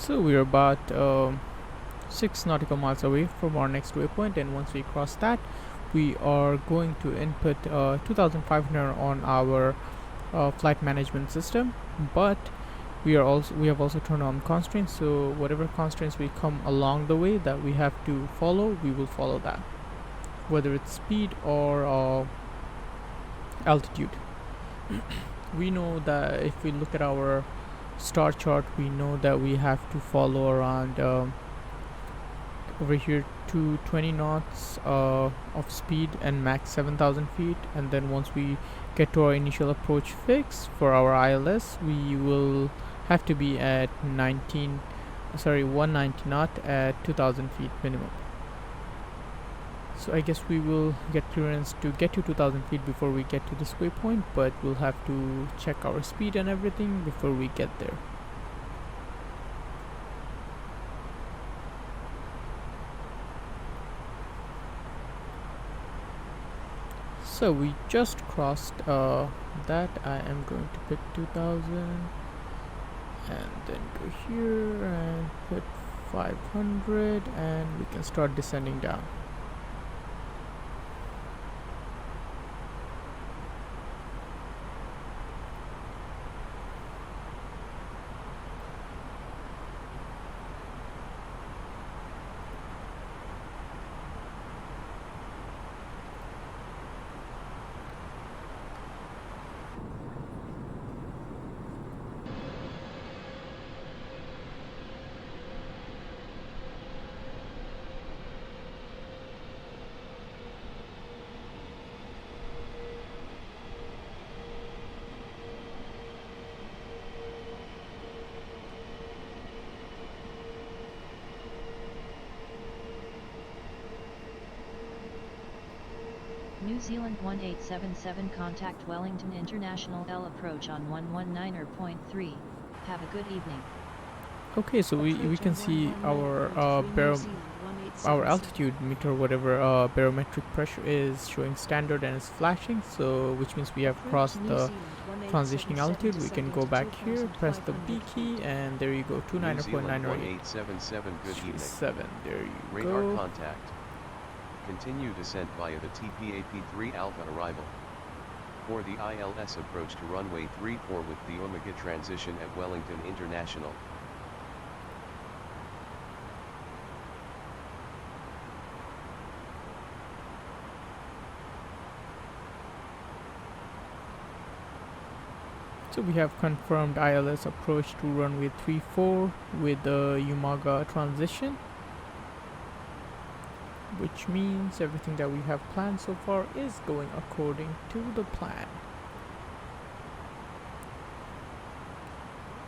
So we're about 6 nautical miles away from our next waypoint, and once we cross that, we are going to input 2500 on our flight management system. But we have also turned on constraints, so whatever constraints we come along the way that we have to follow, we will follow that, whether it's speed or altitude. We know that if we look at our star chart, we know that we have to follow around over here 220 knots of speed and max 7,000 feet, and then once we get to our initial approach fix for our ILS, we will have to be at 190 knot at 2,000 feet minimum. So I guess we will get clearance to get to 2,000 feet before we get to this waypoint, but we'll have to check our speed and everything before we get there. So we just crossed that. I am going to put 2,000 and then go here and put 500, and we can start descending down. New Zealand 1877, contact Wellington International L approach on 119.3. Have a good evening. Okay, so we can see our our altitude meter, whatever barometric pressure is showing standard and is flashing, so which means we have crossed the transitioning altitude. We can go back here, press the B key, and there you go, 29.908. 1877, good evening. 7, there you Radar go. contact. Continue descent via the TPAP-3 Alpha arrival. For the ILS approach to runway 34 with the Omega transition at Wellington International. So we have confirmed ILS approach to runway 34 with the Umaga transition, which means everything that we have planned so far is going according to the plan.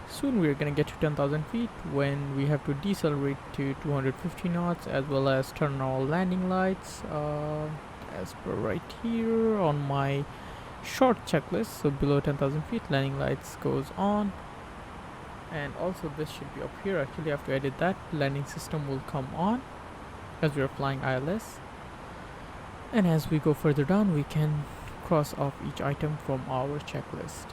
Soon we're gonna get to 10,000 feet when we have to decelerate to 250 knots, as well as turn on our landing lights as per right here on my short checklist. So below 10,000 feet, landing lights goes on, and also this should be up here. Actually, I have to edit that. Landing system will come on as we are flying ILS, and as we go further down, we can cross off each item from our checklist.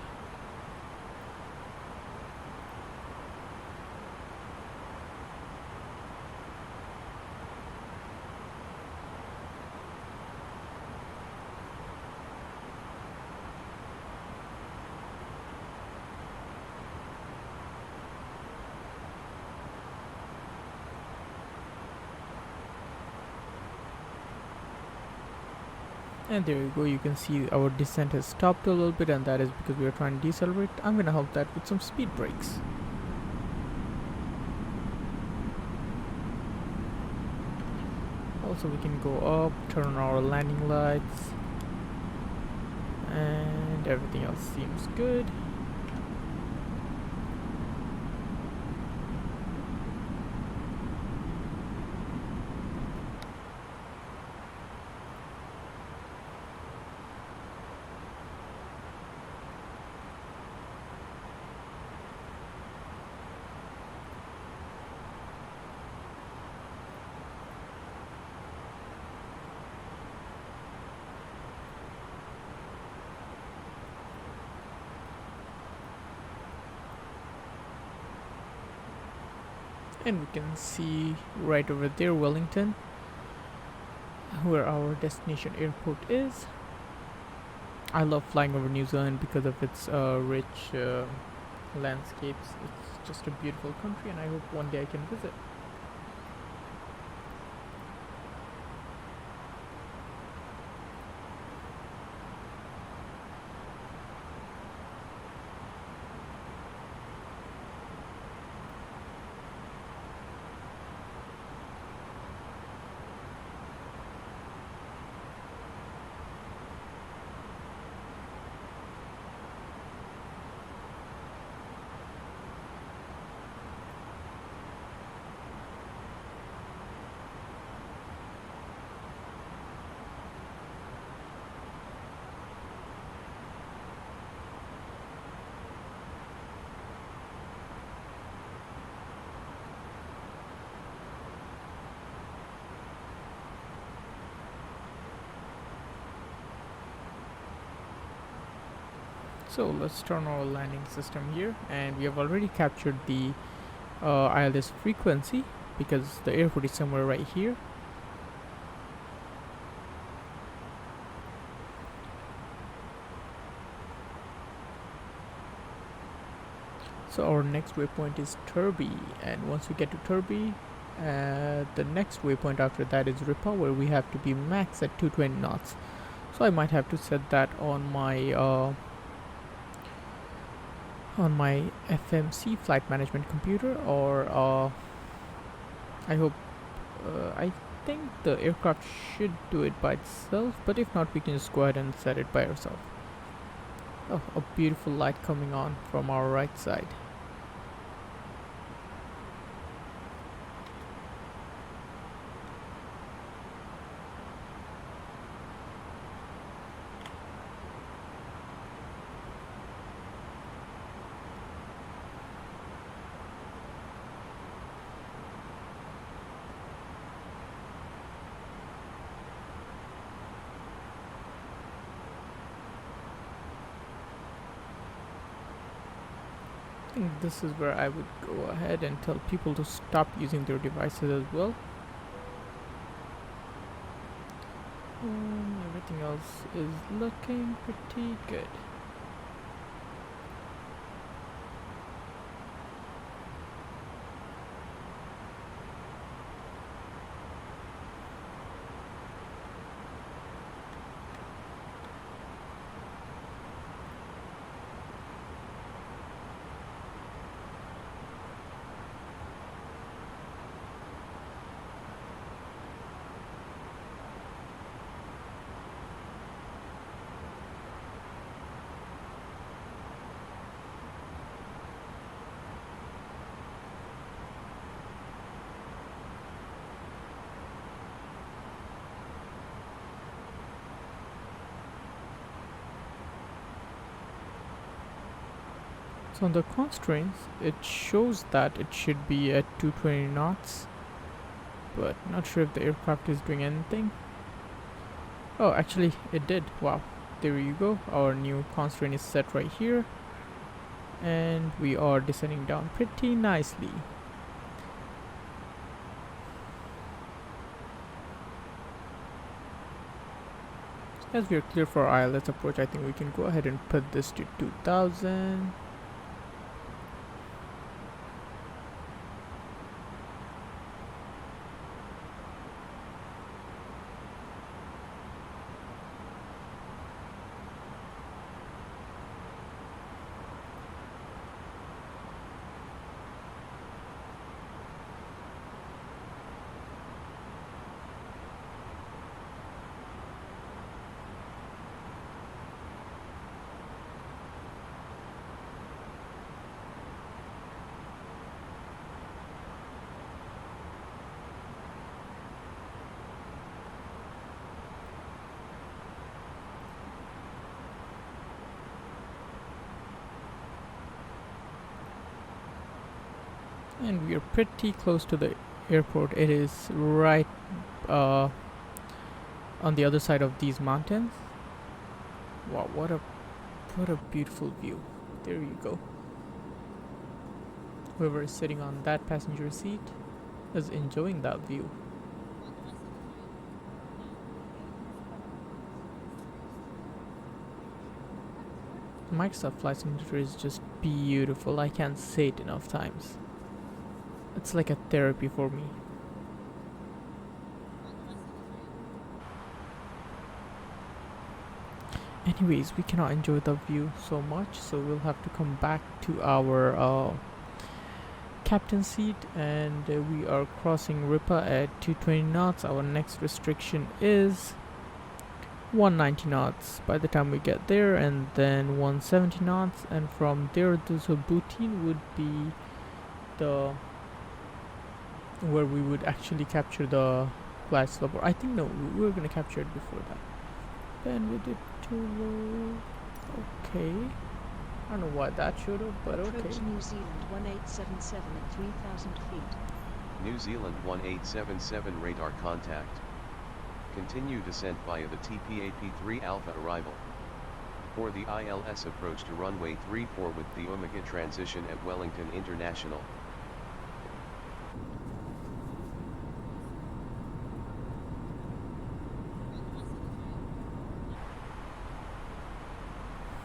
And there you go, you can see our descent has stopped a little bit, and that is because we are trying to decelerate. I'm gonna help that with some speed brakes. Also, we can go up, turn on our landing lights, and everything else seems good. And we can see right over there Wellington, where our destination airport is. I love flying over New Zealand because of its rich landscapes. It's just a beautiful country, and I hope one day I can visit. So let's turn our landing system here, and we have already captured the ILS frequency because the airport is somewhere right here. So our next waypoint is Turby, and once we get to Turby, the next waypoint after that is Ripa, where we have to be max at 220 knots. So I might have to set that on my FMC flight management computer, or I think the aircraft should do it by itself, but if not, we can just go ahead and set it by ourselves. Oh, a beautiful light coming on from our right side. I think this is where I would go ahead and tell people to stop using their devices as well. Everything else is looking pretty good. So on the constraints, it shows that it should be at 220 knots, but not sure if the aircraft is doing anything. Oh, actually it did. Wow, there you go. Our new constraint is set right here, and we are descending down pretty nicely. As we are clear for our ILS approach, I think we can go ahead and put this to 2000. And we are pretty close to the airport. It is right on the other side of these mountains. Wow, what a beautiful view. There you go. whoever is sitting on that passenger seat is enjoying that view. Microsoft Flight Simulator is just beautiful. I can't say it enough times. It's like a therapy for me. Anyways, we cannot enjoy the view so much, so we'll have to come back to our captain seat, and we are crossing Ripa at 220 knots. Our next restriction is 190 knots by the time we get there, and then 170 knots, and from there to Bhutan would be the where we would actually capture the glide slope. Or I think no, we were gonna capture it before that. Then we did too low. Okay, I don't know why that showed up, but okay. Approach New Zealand 1877 at 3,000 feet. New Zealand 1877 radar contact. Continue descent via the TPAP-3 Alpha arrival. For the ILS approach to runway 34 with the Omega transition at Wellington International.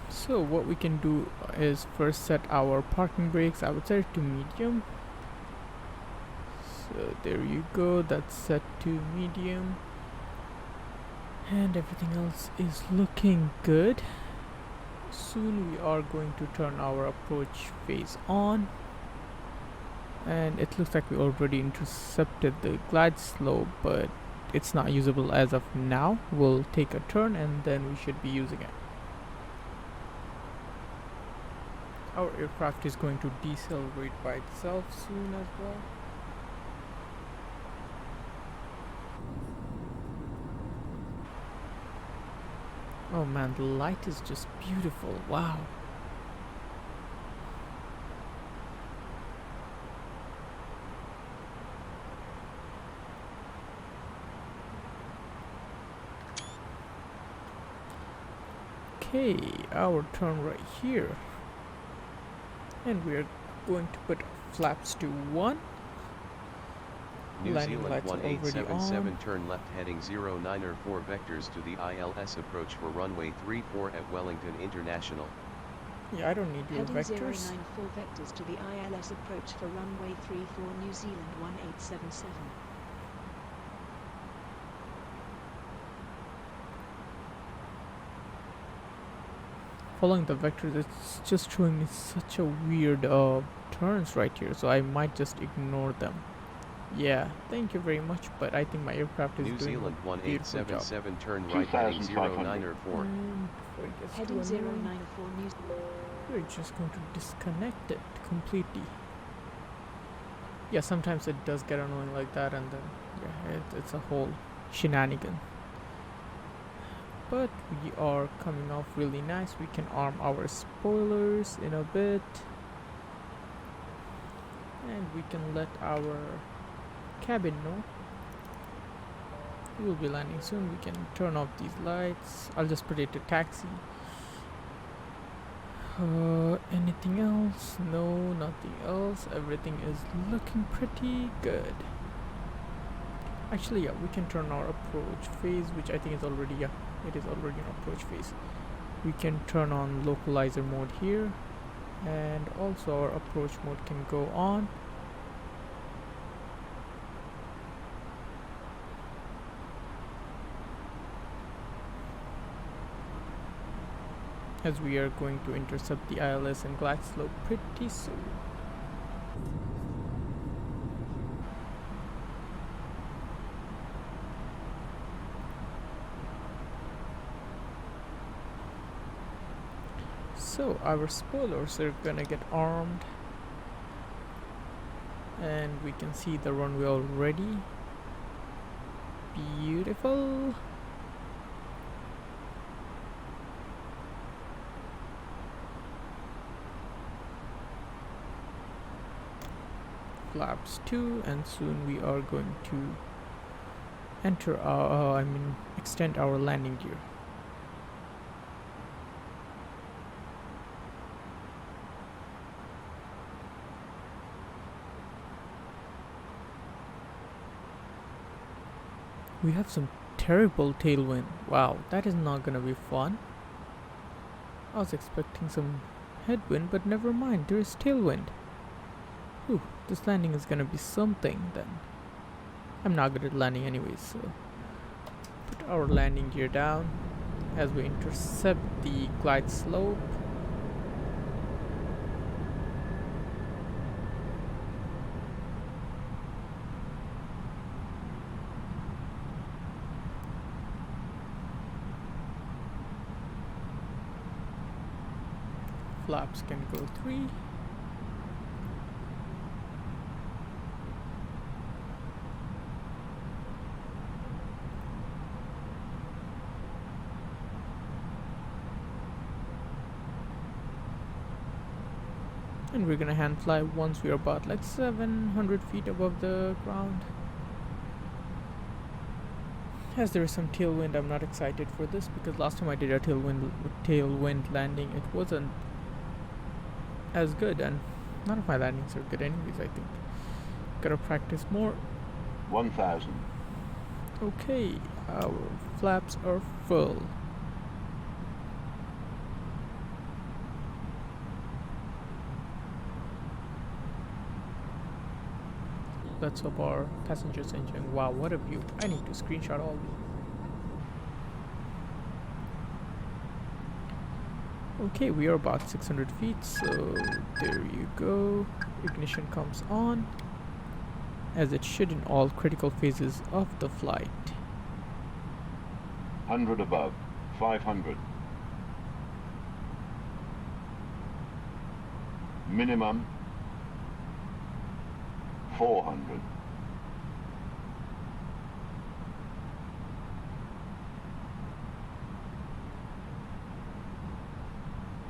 So what we can do is first set our parking brakes. I would set it to medium. So there you go, that's set to medium. And everything else is looking good. Soon we are going to turn our approach phase on. And it looks like we already intercepted the glide slope, but it's not usable as of now. We'll take a turn and then we should be using it. Our aircraft is going to decelerate by itself soon as well. Oh man, the light is just beautiful. Wow. Okay, our turn right here. And we are going to put flaps to 1. New Landing Zealand lights are already 1877 on. turn left heading 094 vectors to the ILS approach for runway 34 at Wellington International. Yeah, I don't need your Heading vectors. 094 vectors to the ILS approach for runway 34 New Zealand 1877. Following the vectors, it's just showing me such a weird turns right here, so I might just ignore them. Yeah, thank you very much, but I think my aircraft is New doing Zealand a beautiful job. 1877 turn right heading 094. And before it gets Heading too annoying, 094 New Zealand. we're just going to disconnect it completely. Yeah, sometimes it does get annoying like that, and then yeah, it's a whole shenanigan. But we are coming off really nice. We can arm our spoilers in a bit, and we can let our cabin know we will be landing soon. We can turn off these lights. I'll just put it to taxi. Anything else? No, nothing else. Everything is looking pretty good. Actually, yeah, we can turn our approach phase, which I think is already, yeah, it is already an approach phase. We can turn on localizer mode here, and also our approach mode can go on. As we are going to intercept the ILS and glide slope pretty soon. So our spoilers are gonna get armed, and we can see the runway already. Beautiful. Flaps 2, and soon we are going to enter our extend our landing gear. We have some terrible tailwind. Wow, that is not gonna be fun. I was expecting some headwind, but never mind, there is tailwind. Whew, this landing is gonna be something then. I'm not good at landing anyways, so put our landing gear down as we intercept the glide slope. Flaps can go 3. And we're gonna hand fly once we're about like 700 feet above the ground. As there is some tailwind, I'm not excited for this because last time I did a tailwind landing, it wasn't as good, and none of my landings are good anyways. I think gotta practice more. 1000. Okay, our flaps are full. Let's hope our passengers enjoying. Wow, what a view. I need to screenshot all these. Okay, we are about 600 feet, so there you go. Ignition comes on, as it should in all critical phases of the flight. 100 above. 500. Minimum 400.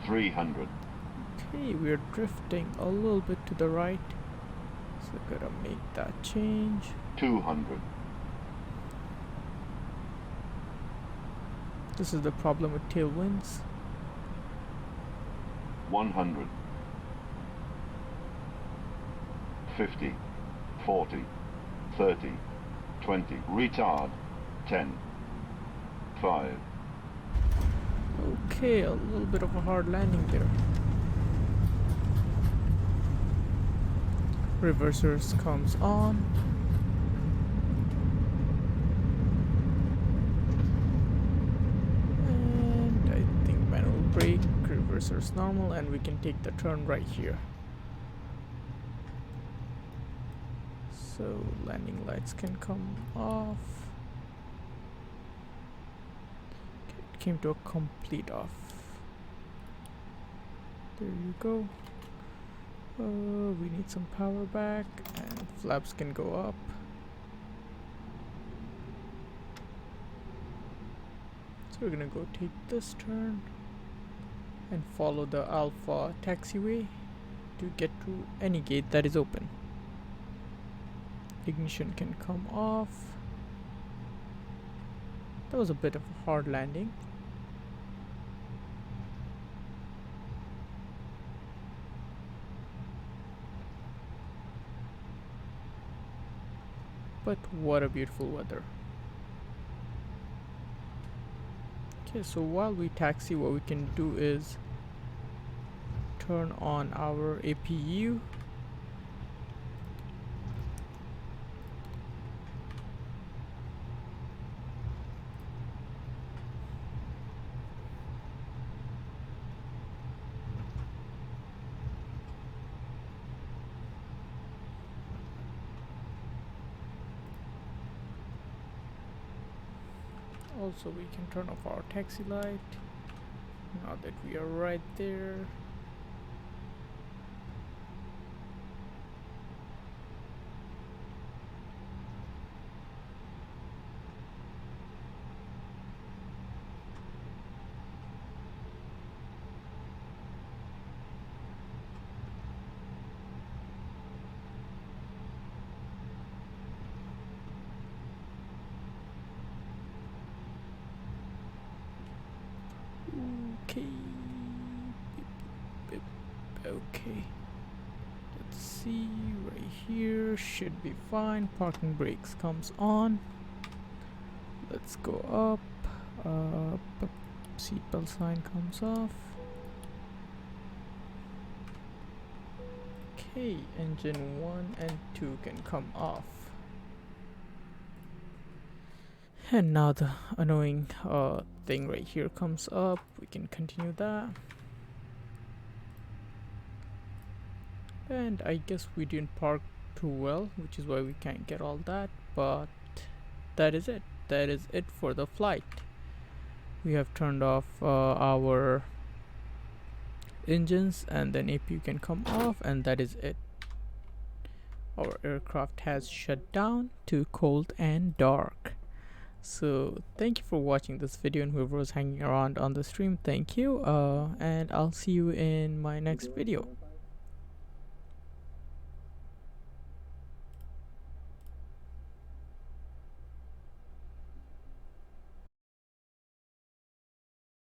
$300. Okay, we're drifting a little bit to the right, so gotta make that change. 200. This is the problem with tailwinds. 100. 50. 40. 30. 20. Retard. 10. 5. Okay, a little bit of a hard landing there. Reversers comes on. And I think manual brake, reversers normal, and we can take the turn right here. So landing lights can come off. It came to a complete off. There you go. We need some power back, and flaps can go up. So we're gonna go take this turn and follow the Alpha taxiway to get to any gate that is open. Ignition can come off. That was a bit of a hard landing. But what a beautiful weather. Okay, so while we taxi, what we can do is turn on our APU. Also, we can turn off our taxi light now that we are right there. Okay. Okay. Let's see, right here should be fine. Parking brakes comes on. let's go up. Seatbelt sign comes off. Okay, engine 1 and 2 can come off. And now the annoying thing right here comes up. We can continue that. And I guess we didn't park too well, which is why we can't get all that, but that is it. That is it for the flight. We have turned off our engines, and then APU can come off, and that is it. Our aircraft has shut down to cold and dark. So thank you for watching this video, and whoever was hanging around on the stream, thank you, and I'll see you in my next video.